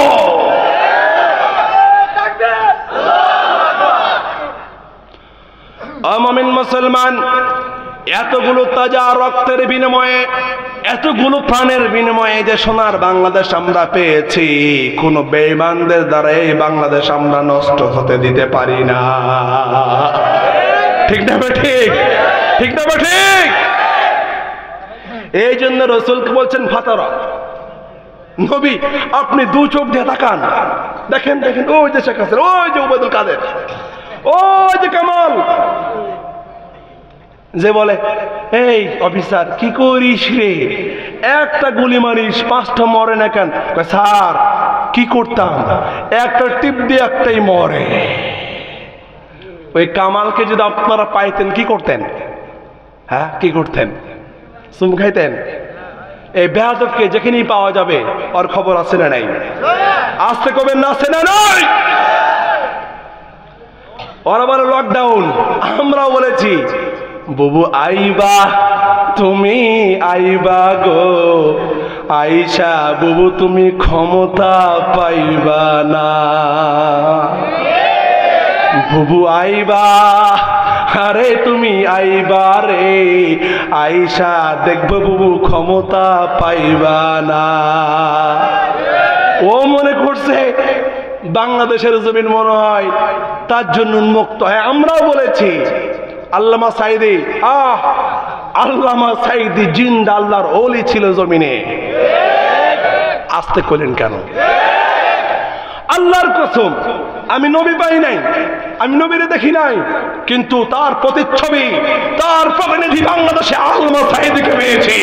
মুমিন মুসলমান, এতগুলো তাজা রক্তের বিনিময়ে, এতগুলো প্রাণের বিনিময়ে যে সোনার বাংলাদেশ আমরা পেয়েছি, কোন বেঈমানদের দ্বারা এই বাংলাদেশ আমরা নষ্ট হতে দিতে পারি না। ঠিক না ঠিক? ঠিক না ঠিক? এই জন্য রাসূলকে বলছেন ফাতারা, নবী আপনি দু চোখ দিয়ে তাকান, দেখেন দেখেন ওই যে শেখ হাসিনা, ওই যে ওবায়দুল কাদের, ওই যে কামাল, যে বলে এই অফিসার কি করিস রে, একটা গুলি মারিস পাঁচটা মরে না কেন? স্যার কি করতাম, একটা টিপ দিয়ে একটাই মরে। ওই কামালকে যদি আপনারা পাইতেন কি করতেন? হ্যাঁ কি করতেন? চুম খাইতেন? এই বেয়াদবকে যেখানেই পাওয়া যাবে ওর খবর আছে না নাই? আসতে কবেন না, আছে না নাই? ওর আবার লকডাউন, আমরাও বলেছি বুবু আইবা, তুমি আইবা গো, আইসা বুবু তুমি ক্ষমতা পাইবা না, বুবু আইবা, আরে তুমি আইবা রে, আইসা দেখবো বুবু ক্ষমতা পাইবা না। ও মনে করছে বাংলাদেশের জমিন মনে হয় তার জন্য উন্মুক্ত হয়। আমরাও বলেছি আল্লামা সাইদি, আল্লামা সাইদি জিন্দা আল্লাহর ওলি ছিল জমিনে। আসতে কইলেন কেন? আল্লাহর কসম আমি নবী পাই নাই, আমি নবীরে দেখি নাই, কিন্তু তার প্রতিচ্ছবি, তার প্রতিনিধি বাংলাদেশে আল্লামা সাইদিকে পেয়েছি।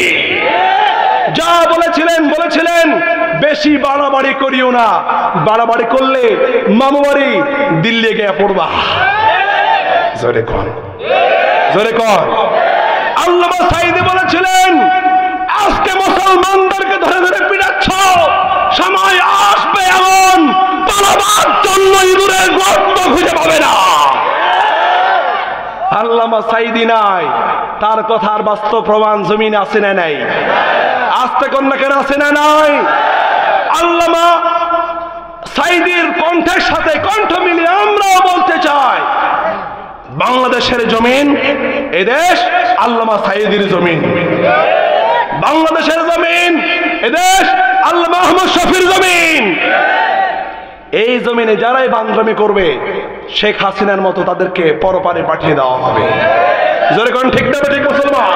যা বলেছিলেন বলেছিলেন, বেশি বাড়াবাড়ি করিও না, বাড়াবাড়ি করলে মামু বাড়ি দিল্লি গিয়ে পড়বা। জোরে কর, জোরে কর। আল্লামা সাইদি বলেছিলেন আজকে মুসলমানদেরকে ধরে ধরে পিটাচ্ছ, সময় আসবে এমন পালাবার জন্য ইঁদুরের গর্ত খুঁজে পাবে না। আল্লামা সাইদি নাই, তার কথার বাস্তব প্রমাণ জমিন আছে না নাই? আসতে কন্যা কেন আছে না নাই? আল্লামা সাইদির কণ্ঠের সাথে কণ্ঠ মিলিয়ে আমরাও বলতে চাই, বাংলাদেশের জমিন, এদেশ আল্লামা সাইদির জমিন। বাংলাদেশের জমিন, এদেশ আল্লামা আহমদ শফির জমিন। এই জমিনে যারাই বান্দরামি করবে শেখ হাসিনার মতো তাদেরকে পরপারে পাঠিয়ে দেওয়া হবে। জোরে কোন ঠিক না ঠিক মুসলমান?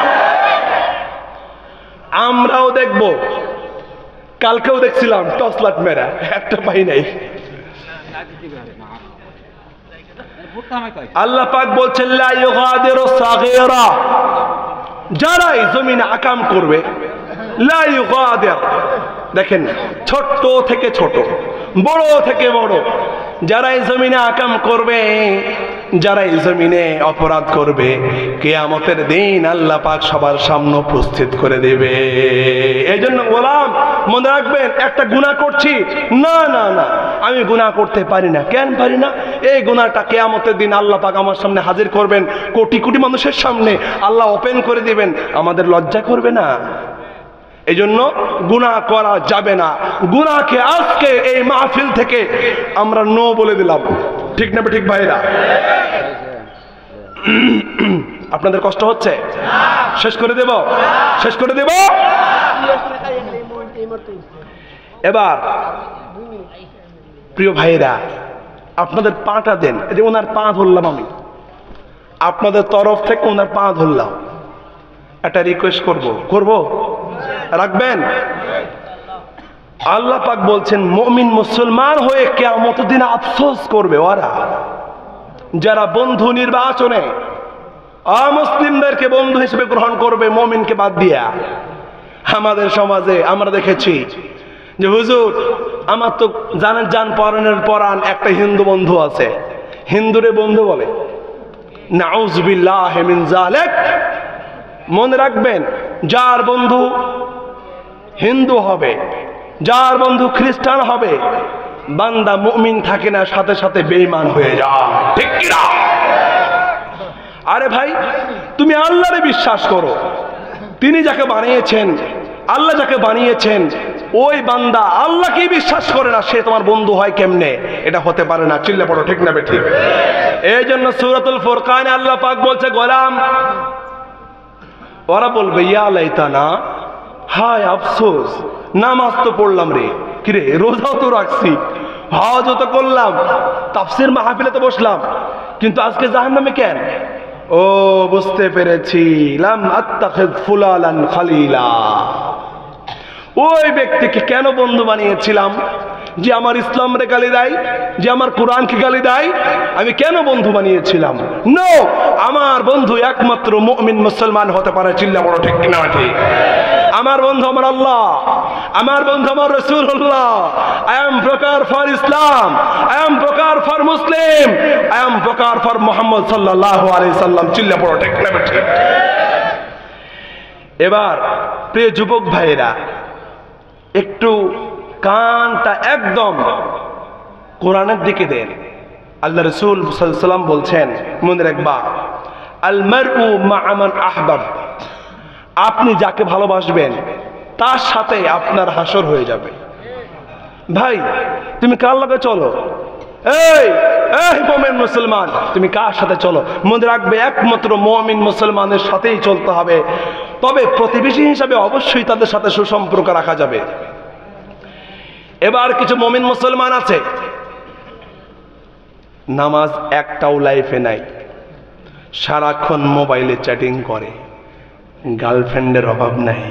আমরাও দেখব, কালকেও দেখছিলাম টর্চ লাইট মেরা, একটা পাই নাই। আল্লাহ পাক বলছেন লা ইউগাদিরু সাগীরা, যারাই জমিনে আকাম করবে, লা ইউগাদির, দেখেন ছোট থেকে ছোট, বড় থেকে বড়, যারাই জমিনে আকাম করবে, যারাই জমিনে অপরাধ করবে, কিয়ামতের দিন আল্লাহ পাক সবার সামনে উপস্থিত করে দেবে। এই জন্য গোলাম মনে রাখবেন, একটা গুনাহ করছি, না না না আমি গুনাহ করতে পারি না, কেন পারি না? এই গুনাহটা কিয়ামতের দিন আল্লাহ পাক আমার সামনে হাজির করবেন, কোটি কোটি মানুষের সামনে আল্লাহ ওপেন করে দিবেন, আমাদের লজ্জা করবে না? এই জন্য গুনাহ করা যাবে না। গুনাহকে আজকে এই মাহফিল থেকে আমরা নো বলে দিলাম। ঠিক না ঠিক ভাইরা? আপনাদের কষ্ট হচ্ছে? শেষ করে দেব, শেষ করে দেব। এবার প্রিয় ভাইরা, আপনাদের পাটা দেন, এই যে ওনার পা ধরলাম আমি, আপনাদের তরফ থেকে ওনার পা ধরলাম, একটা রিকোয়েস্ট করব, রাখবেন? আল্লাহ পাক বলছেন মুমিন মুসলমান হয়ে কিয়ামতের দিন আফসোস করবে ওরা যারা বন্ধু নির্বাচনে অমুসলিমদেরকে বন্ধু হিসেবে গ্রহণ করবে, মুমিনকে বাদ দিয়া। আমাদের সমাজে আমরা দেখেছি যে হুজুর আমার তো জানের জান পরানের পরাণ একটা হিন্দু বন্ধু আছে, হিন্দুরে বন্ধু বলে, নাউযুবিল্লাহি মিন যালিক। মনে রাখবেন, যার বন্ধু হিন্দু হবে, যার বন্ধু খ্রিস্টান হবে, বান্দা মুমিন থাকে না, সাথে সাথে বেঈমান হয়ে যায়, ঠিক কি না? আরে ভাই, তুমি আল্লাহরে বিশ্বাস করো, তিনি যাকে বানিয়েছেন, আল্লাহ যাকে বানিয়েছেন, ওই বান্দা আল্লাহকেই বিশ্বাস করে না, সে তোমার বন্ধু হয় কেমনে? এটা হতে পারে না। চিল্লা পড়ো, ঠিক না বেঠিক? এই জন্য সূরাতুল ফুরকানে আল্লাহ পাক বলছে, গোলাম, ওরা বলবে ইয়া লাইতানা, হায় আফসোস, নামাজ তো পড়লাম রে, কিরে রোজাও তো রাখছি, হজও তো করলাম, তাফসীর মাহফিলে তো বসলাম, কিন্তু আজকে জাহান্নামে কেন? ও বুঝতে পেরেছি, লাম আত্তাখিয ফুলালান খালিলা। ওই ব্যক্তিকে কেন বন্ধু বানিয়েছিলাম? যে আমার ইসলামরে গালি দেয়, যে আমার কোরআনকে গালি দেয়, আমি কেন বন্ধু বানিয়েছিলাম? নো, আমার বন্ধু একমাত্র মুমিন মুসলমান হতে পারে। চিল্লা বড়, ঠিক কিনা? ঠিক। আমার বন্ধু আমার আল্লাহ, আমার বন্ধু আমার রাসূলুল্লাহ। I am broker for Islam, I am broker for Muslim, I am broker for Muhammad সাল্লাল্লাহু আলাইহি সাল্লাম। চিল্লা বড়, ঠিক কিনা? ঠিক। এবার প্রিয় যুবক ভাইরা, একটু কানটা একদম কোরআনের দিকে দেন। আল্লাহ রাসূল সাল্লাল্লাহু আলাইহি ওয়াসাল্লাম বলছেন, মনে রাখবা, আল মারউ মা'a মান আহবাব, আপনি যাকে ভালোবাসবেন তার সাথে আপনার হাসর হয়ে যাবে। ভাই, তুমি কার লগে চলো? এই এই মুমিন মুসলমান, তুমি কার সাথে চলো? মনে রাখবে, একমাত্র মুমিন মুসলমানের সাথেই চলতে হবে। তবে প্রতিবেশী হিসাবে অবশ্যই তাদের সাথে সুসম্পর্ক রাখা যাবে। এবার কিছু মুমিন মুসলমান আছে, নামাজ একটাও লাইফে নাই, সারাক্ষণ মোবাইলে চ্যাটিং করে, গার্লফ্রেন্ডের অভাব নাই,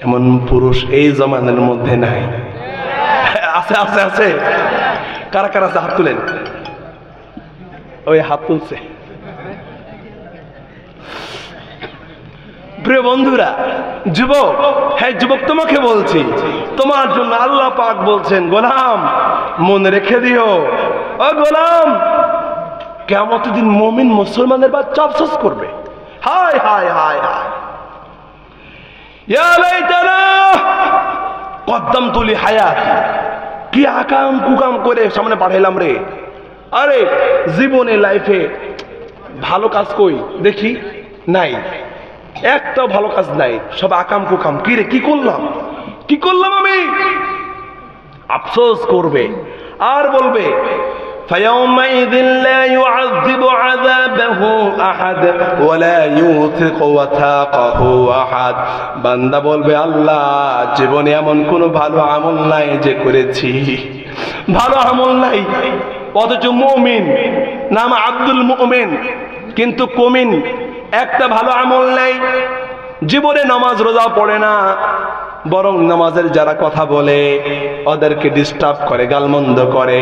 এমন পুরুষ এই জমানার মধ্যে নাই। আছে আছে আছে, কারা কারা আছে? হাত তুলেন। ওই হাত তুলছে। প্রিয় বন্ধুরা, যুবক, হ্যাঁ যুবক, তোমাকে বলছি, তোমার জন্য আল্লাহ পাক বলছেন, গোলাম মনে রেখে দিও, ও গোলাম, কিয়ামতের দিন মুমিন মুসলমানের বাচ্চা আফসোস করবে। হায় হায় হায় হায়, ইয়া লাইতানা কদ্দামতু লি হায়াতি, কি আকাম কুকাম করে সামনে পাঠাইলাম রে। আরে জীবনে লাইফে ভালো কাজ কই দেখি? নাই, একটা ভালো কাজ নাই, সব আকাম কুকাম। কি রে, কি করলাম, কি করলাম আমি? আফসোস করবে আর বলবে, ফায়াউমাইযিন লা ইউআযযিবু আযাবাহু আহাদ ওয়া লা ইউথিকু ওয়াথাকাহু আহাদ। বান্দা বলবে, আল্লাহ, জীবনে এমন কোনো ভালো আমল নাই যে করেছি, ভালো আমল নাই, অথচ মুমিন, নাম আব্দুল মুমিন, কিন্তু কমিন, একটা ভালো আমল নাই। জীবনে নামাজ রোজা পড়ে না, বরং নামাজের যারা কথা বলে ওদেরকে ডিস্টার্ব করে, গালমন্দ করে।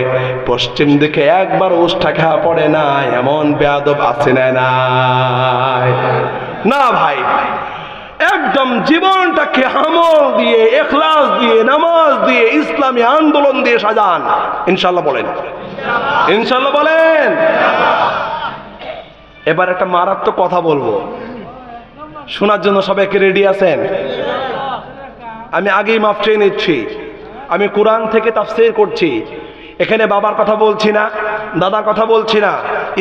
পশ্চিম দিকে একবার উষ্ঠা খাওয়া পড়ে না, এমন বেয়াদব আছে না? নাই না ভাই, একদম জীবনটাকে আমল দিয়ে, ইখলাস দিয়ে, নামাজ দিয়ে, ইসলামী আন্দোলন দিয়ে সাজান। ইনশাআল্লাহ বলেন, ইনশাআল্লাহ বলেন। এবার একটা মারাত্মক কথা বলবো, শোনার জন্য সবাইকে রেডি আছেন? আমি আগেই মাফ চেয়ে নিচ্ছি, আমি কোরআন থেকে তাফসীর করছি, এখানে বাবার কথা বলছি না, দাদার কথা বলছি না,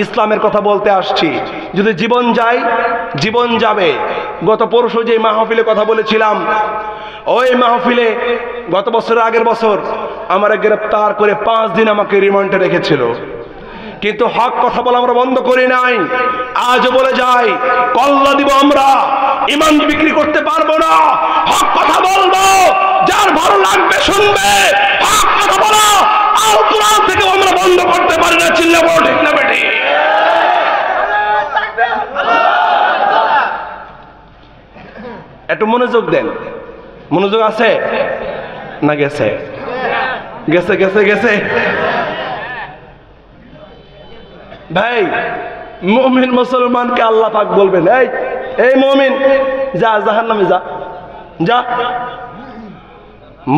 ইসলামের কথা বলতে আসছি। যদি জীবন যায়, জীবন যাবে। গত পরশু যে মাহফিলে কথা বলেছিলাম, ওই মাহফিলে গত বছর, আগের বছর আমারে গ্রেপ্তার করে 5 দিন আমাকে রিমান্ডে রেখেছিল, কিন্তু হক কথা বলা আমরা বন্ধ করি নাই। আজও বলে যাই, কল্লা দিব আমরা, ঈমান বিক্রি করতে পারবো না, হক কথা বলবো, যার ভালো লাগবে শুনবে, হক কথা বলা আল কোরআন থেকে আমরা বন্ধ করতে পারি না। চিল্লা বড়, ঠিক না বেটি? একটু মনোযোগ দেন। মনোযোগ আছে না? গেছে গেছে গেছে গেছে ভাই, মুমিন মুসলমানকে আল্লাহ পাক বলবেন, এই এই মুমিন, যা জাহান্নামে যা, যা।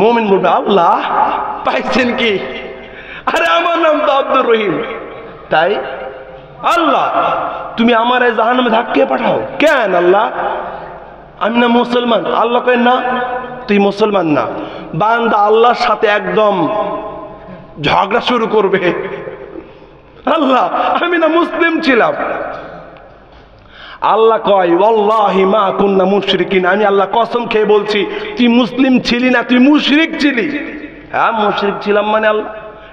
মুমিন বলবে, আল্লাহ পাইছেন কি? আরে আমার নাম তো আব্দুর রহিম। তাই? আল্লাহ তুমি আমার এই জাহান্নামে ধাক্কে পাঠাও কেন? আল্লাহ আমি না মুসলমান। আল্লাহ কয়, না, তুই মুসলমান না, বান্দা আল্লাহর সাথে একদম ঝগড়া শুরু করবে। আল্লাহ আমি না মুসলিম ছিলাম। আল্লাহ কয় ওয়াল্লাহি মা কুননা মুশরিকিন, আমি আল্লাহ কসম খেয়ে বলছি তুই মুসলিম ছিলি না, তুই মুশরিক ছিলি। হ্যাঁ মুশরিক ছিলাম মানে আল্লাহ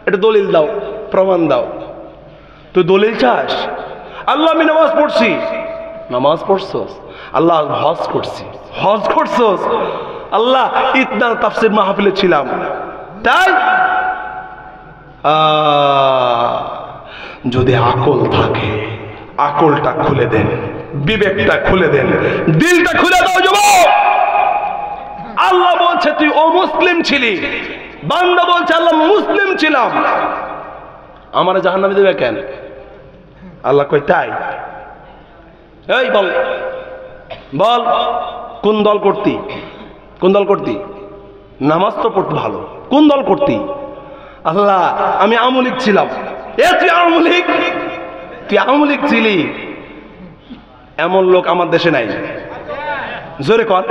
এটা দলিল দাও, প্রমাণ দাও। তুই দলিল চাস? আল্লাহ আমি নামাজ পড়ছি। নামাজ পড়ছস? আল্লাহ হজ করছি। হজ করছস? আল্লাহ ইতনা তাফসীর মাহফিলে ছিলাম। তাই যদি আকল থাকে আকলটা খুলে দেন, বিবেকটা খুলে দেন, দিলটা খুলে দাও যুবক। আল্লাহ বলছে তুই অমুসলিম ছিলি, বান্দা বলছে আল্লাহ মুসলিম ছিলাম, আমারে জাহান্নামে দেবে কেন? আল্লাহ কই তাই? এই বল বল কোন দল করতি? কোন দল করতি? নামাজ তো পড়তে ভালো, কোন দল করতি? আল্লাহ আমি আওয়ামী লীগ ছিলাম। এ তুই আওয়ামী লীগ? তুই আওয়ামী লীগ ছিলি? এমন লোক আমার দেশে নাই। জোরে কর।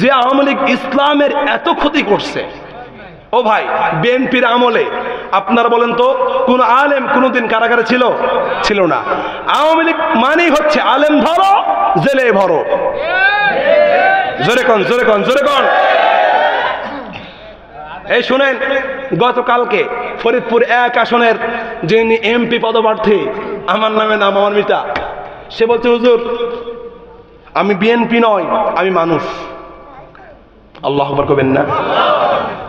যে আওয়ামী লীগ ইসলামের এত ক্ষতি করছে, ও ভাই বিএনপির আমলে আপনারা বলেন তো কোন আলেম কোনদিন কারাগারে ছিল? ছিল না। আওয়ামী লীগ মানেই হচ্ছে আলেম ধরো জেলে ভরো। জোরে কন, জোরে কন, জোরে কন। এই শুনেন, গতকালকে ফরিদপুর 1 আসনের যিনি এমপি পদপ্রার্থী, আমার নামে নাম আমার মিতা, সে বলছে হুজুর আমি বিএনপি নয়, আমি মানুষ। আল্লাহু আকবার কবেন না?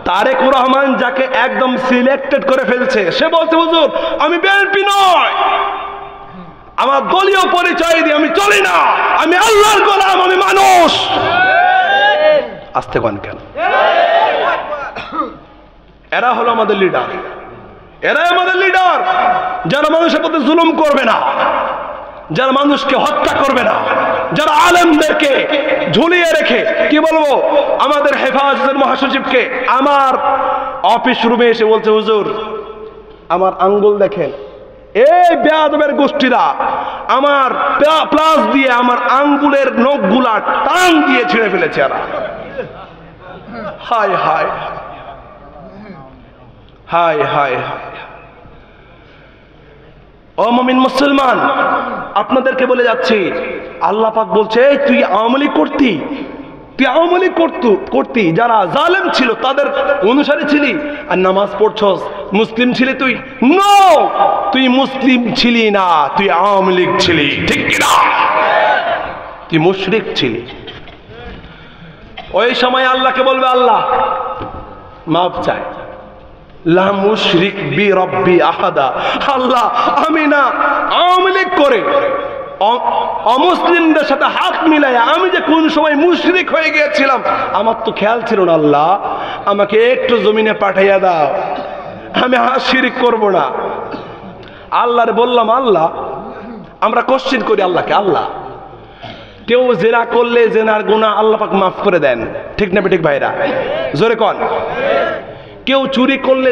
তারেক রহমান যাকে একদম সিলেক্টেড করে ফেলছে, সে বলছে হুজুর আমি বিএনপি নয়, আমার দলীয় পরিচয় দিয়ে আমি চলি না, আমি আল্লাহর গোলাম, আমি মানুষ। আস্তে কোন কেন? এরা হলো আমাদের লিডার, এরাই আমাদের লিডার, যারা মানুষের প্রতি জুলুম করবে না, যারা মানুষকে হত্যা করবে না, যারা আলেমদেরকে ঝুলিয়ে রেখে, কি বলবো, আমাদের হেফাজতের মহাসচিবকে আমার অফিস রুমে এসে বলছে হুজুর আমার আঙ্গুল দেখেন, এই বেয়াদবের গোষ্ঠীরা আমার প্লাস দিয়ে আমার আঙ্গুলের নখগুলা টান দিয়ে ছিঁড়ে ফেলেছে। এরা হায় হায় হায় হায় হায়। ও মুমিন মুসলমান, আপনাদেরকে বলে যাচ্ছি, আল্লাহ পাক বলছে তুই আওয়ামী লীগ করতি, তুই আওয়ামী লীগ করতি, যারা জালেম ছিল তাদের অনুসারী ছিলি, আর নামাজ পড়ছস, মুসলিম ছিলি তুই? নো, তুই মুসলিম ছিলি না, তুই আওয়ামী লীগ ছিলি, ঠিক কিনা? তুই মুশরিক ছিলি। ওই সময় আল্লাহকে বলবে আল্লাহ মাফ চাই, লা মুশরিক বি রব্বি আহাদা। আল্লাহ আমি না আওয়ামী লীগ করে অমুসলিমদের সাথে হাত মিলাই আমি যে কোন সময় মুশরিক হয়ে গিয়েছিলাম আমার তো খেয়াল ছিল না। আল্লাহ আমাকে একটু জমিনে পাঠাইয়া দাও, আমি আর শিরিক করব না। আল্লাহরে বললাম আল্লাহ, আমরা কোশ্চেন করি আল্লাহকে, আল্লাহ কেউ জেনা করলে জেনার গুনাহ আল্লাহ পাক মাফ করে দেন, ঠিক না ঠিক ভাইরা? জোরে কন। কেউ চুরি করলে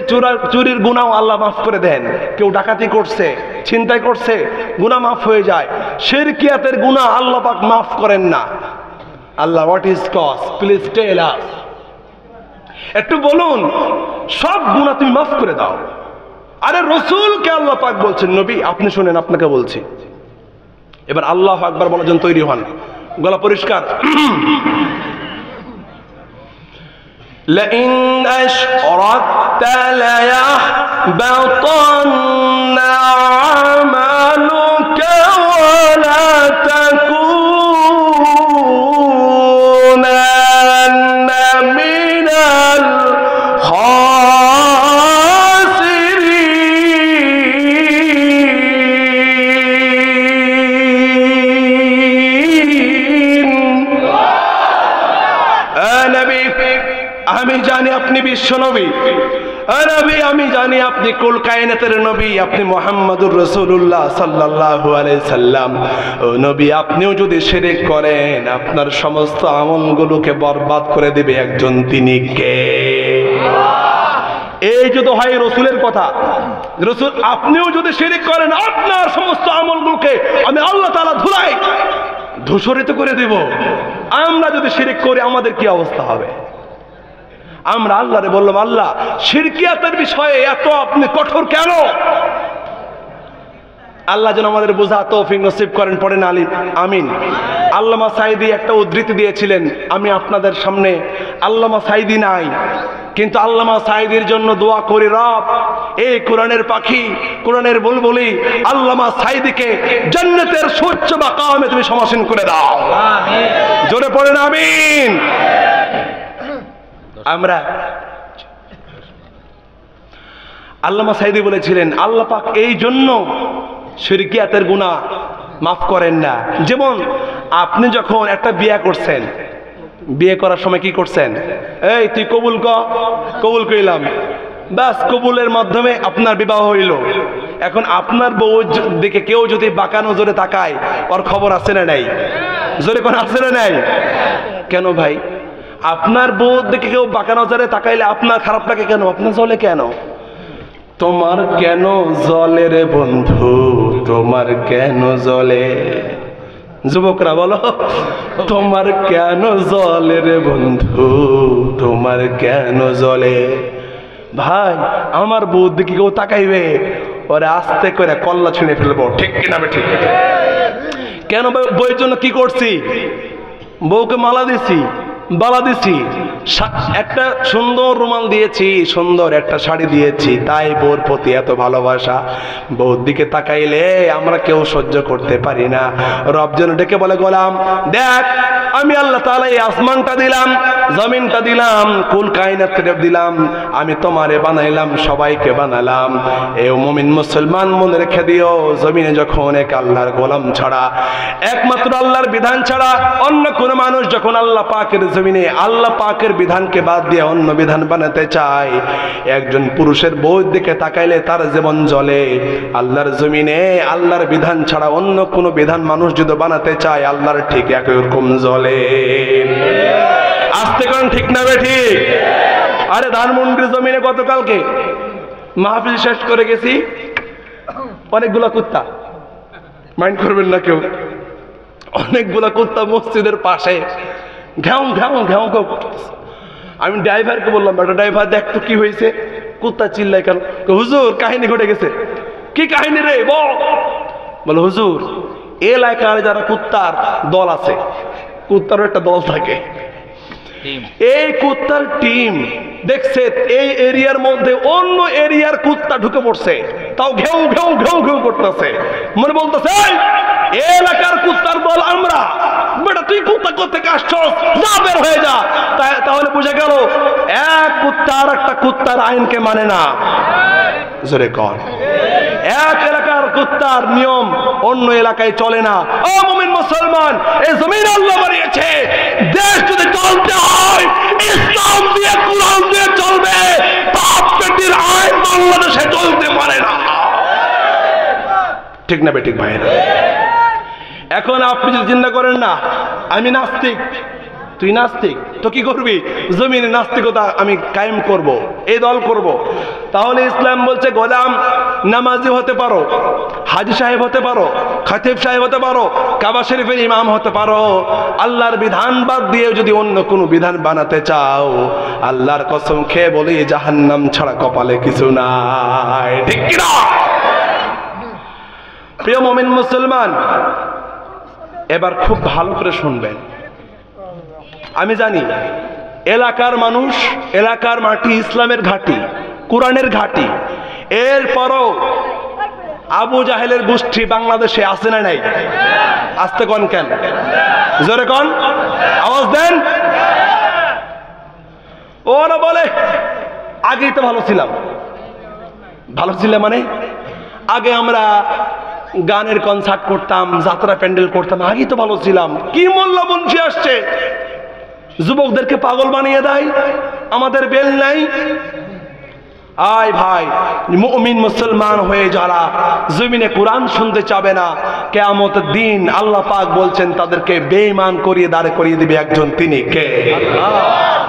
চুরির গুনাহ আল্লাহ মাফ করে দেন। কেউ ডাকাতি করছে, ছিনতাই করছে, গুনাহ মাফ হয়ে যায়। শিরকিয়াতের গুনাহ আল্লাহ পাক মাফ করেন না। আল্লাহ what is cause, please tell us, একটু বলুন, সব গুনাহ তুমি মাফ করে দাও। আরে রাসূলকে আল্লাহ পাক বলছেন নবী আপনি শুনেন, আপনাকে বলছি। এবার আল্লাহু আকবার বলার জন্য তৈরি হন, গলা পরিষ্কার। لئن أشركت ليحبطن عملك ولا تكونن من আমি জানি আপনি বিশ্ব নবী, নবী আমি জানি আপনি কুল কায়নাতের নবী, আপনি মুহাম্মদুর রাসূলুল্লাহ সাল্লাল্লাহু আলাইহি সাল্লাম। ও নবী আপনিও যদি শিরক করেন আপনার সমস্ত আমলগুলোকে বরবাদ করে দিবে একজন, তিনি কে? এই যদি হয় রাসূলের কথা, রাসূল আপনিও যদি শিরক করেন আপনার সমস্ত আমলগুলোকে আমি আল্লাহ তাআলা ধূসরিত করে দেব। আমরা যদি শিরক করি আমাদের কি অবস্থা হবে? আমরা আল্লাহরে বললাম, আল্লাহ শিরকিয়াতের বিষয়ে এত আপনি কঠোর কেন? আল্লাহ যেন আমাদের বোঝা তৌফিক নসিব করেন, পড়েন আমিন। আল্লামা সাঈদী একটা উদ্ধৃতি দিয়েছিলেন, আমি আপনাদের সামনে, আল্লামা সাঈদী নাই কিন্তু আল্লামা সাঈদীর জন্য দোয়া করি, রব এই কোরআনের পাখি, কোরআনের বুলবুলি আল্লামা সাঈদীকে জান্নাতের সুউচ্চ মাকামে তুমি সমাসীন করে দাও। জোরে পড়েন আমিন। আমরা আল্লামা সাঈদী বলেছিলেন, আল্লাহ পাক এই জন্য শিরকিয়াতের গুনাহ মাফ করেন না। যেমন আপনি যখন একটা বিয়ে করছেন, বিয়ে করার সময় কি করছেন? এই তুই কবুল কবুল কইলাম, বাস কবুলের মাধ্যমে আপনার বিবাহ হইল। এখন আপনার বউ দিকে কেউ যদি বাঁকা নজরে তাকায়, ওর খবর আছে না নাই? জোরে কোন আছে না নাই? কেন ভাই? আপনার বউ দিকে কেউ বাঁকা নজরে তাকাইলে আপনার খারাপ লাগে কেন? আপনার জ্বলে কেন? তোমার কেন জ্বলে রে বন্ধু, তোমার কেন জ্বলে? যুবকরা বলো, তোমার কেন জ্বলে রে বন্ধু, তোমার কেন জ্বলে? ভাই আমার বউর দিকে কেউ তাকাইবে, ওরে আস্তে করে কল্লা ছিঁড়ে ফেলবো, ঠিক কিনা? ঠিক। কেন বউয়ের জন্য কি করছি? বউকে মালা দিছি, বালা দিছি, একটা সুন্দর রুমাল দিয়েছি, সুন্দর একটা শাড়ি দিয়েছি, তাই বউর প্রতি এত ভালোবাসা। বউর দিকে তাকাইলে আমরা কেউ সহ্য করতে পারি না। রব যেন ডেকে বলে, গোলাম দেখ, আমি আল্লাহ তাআলা এই আসমানটা দিলাম, জমিনটা দিলাম, কুল কায়নাত দিলাম, আমি তোমারে বানাইলাম, সবাইকে বানালাম। এ মুমিন মুসলমান মনে রেখে দিও, জমিনে যখন এক আল্লাহর গোলাম ছাড়া, একমাত্র আল্লাহর বিধান ছাড়া অন্য কোন মানুষ যখন আল্লাহ পাকের জমিনে আল্লাহ পাকের বিধানকে বাদ দিয়ে অন্য বিধান বানাতে চায়, একজন পুরুষের বউর দিকে তাকাইলে তার জীবন জ্বলে। আল্লাহর জমিনে আল্লাহর বিধান ছাড়া অন্য কোন বিধান মানুষ যদি বানাতে চায়, আল্লাহর ঠিক একই রকম জ্বলে। আস্তে কোন ঠিক না? ঠিক। আরে ধানমন্ডির জমিনে গতকালকে মাহফিল শেষ করে গেছি, অনেকগুলা কুত্তা, মাইন্ড করবেন না কেউ, অনেকগুলা কুত্তা মসজিদের পাশে ঘ্যাও ঘ্যাও ঘ্যাও ঘ্যাও করতেছে। আমি ড্রাইভারকে বললাম, একটা ড্রাইভার দেখ তো কি হয়েছে, কুত্তা চিল্লায় কেন? হুজুর কাহিনী ঘটে গেছে। কি কাহিনী রে বল? বলে হুজুর এলাকার যারা কুত্তার দল আছে, কুত্তারও একটা দল থাকে, এই কুত্তার টিম দেখছে এই এরিয়ার মধ্যে অন্য এরিয়ার কুত্তা ঢুকে পড়ছে, তাও ঘেউ ঘেউ ঘেউ ঘেউ করতেছে, মনে বলতেছে এলাকার কুত্তার দল আমরা, বেটা তুই কুত্তা করতে আসছস, যা বের হয়ে যা। তাহলে বুঝে গেল এক কুত্তা আর একটা কুত্তার আইনকে মানে না। জোরে কর। এক এলাকার কুত্তার নিয়ম অন্য এলাকায় চলে না। ও মুমিন মুসলমান, এই জমিন আল্লাহ বানিয়েছে, দেশ যদি চলতে হয় ইসলাম দিয়ে কুরআন দিয়ে চলবে, বাপ বেটির আইন বাংলাদেশে চলতে পারে না। ঠিক না বেঠিক ভাইরা? এখন আপনি যদি চিন্তা করেন না আমি নাস্তিক, তুই নাস্তিক, তো কি করবি? জমিনে নাস্তিকতা আমি কায়েম করব, এই দল করব। তাহলে ইসলাম বলছে গোলাম নামাজি হতে পারো, হাজি সাহেব হতে পারো, খতিব সাহেব হতে পারো, কাবা শরীফের ইমাম হতে পারো, আল্লাহর বিধান বাদ দিয়ে যদি অন্য কোনো বিধান বানাতে চাও, আল্লাহর কসম খেয়ে বলি জাহান্নাম ছাড়া কপালে কিছু নাই। ঠিক কি না? প্রিয় মুমিন মুসলমান, এবার খুব ভালো করে শুনবেন। আমি জানি এলাকার মানুষ, এলাকার মাটি ইসলামের ঘাঁটি, কোরআনের ঘাঁটি, এরপরও আবু জাহেলের গোষ্ঠী বাংলাদেশে আছে না নাই? আসতে কন কেন? জোরে কন, আওয়াজ দেন। ওরা বলে আগেই তো ভালো ছিলাম। ভালো ছিল মানে আগে আমরা গানের কনসার্ট করতাম, যাত্রা প্যান্ডেল করতাম, আগেই তো ভালো ছিলাম। কি মোল্লা বংশী আসছে যুবকদেরকে পাগল বানিয়ে দেয়, আমাদের বেল নাই। আয় ভাই, মুমিন মুসলমান হয়ে যারা জমিনে কোরআন শুনতে চাবে না, কিয়ামতের দিন আল্লাহ পাক বলছেন তাদেরকে বেঈমান করিয়ে দাঁড় করিয়ে দিবে একজন, তিনি কে? আল্লাহ।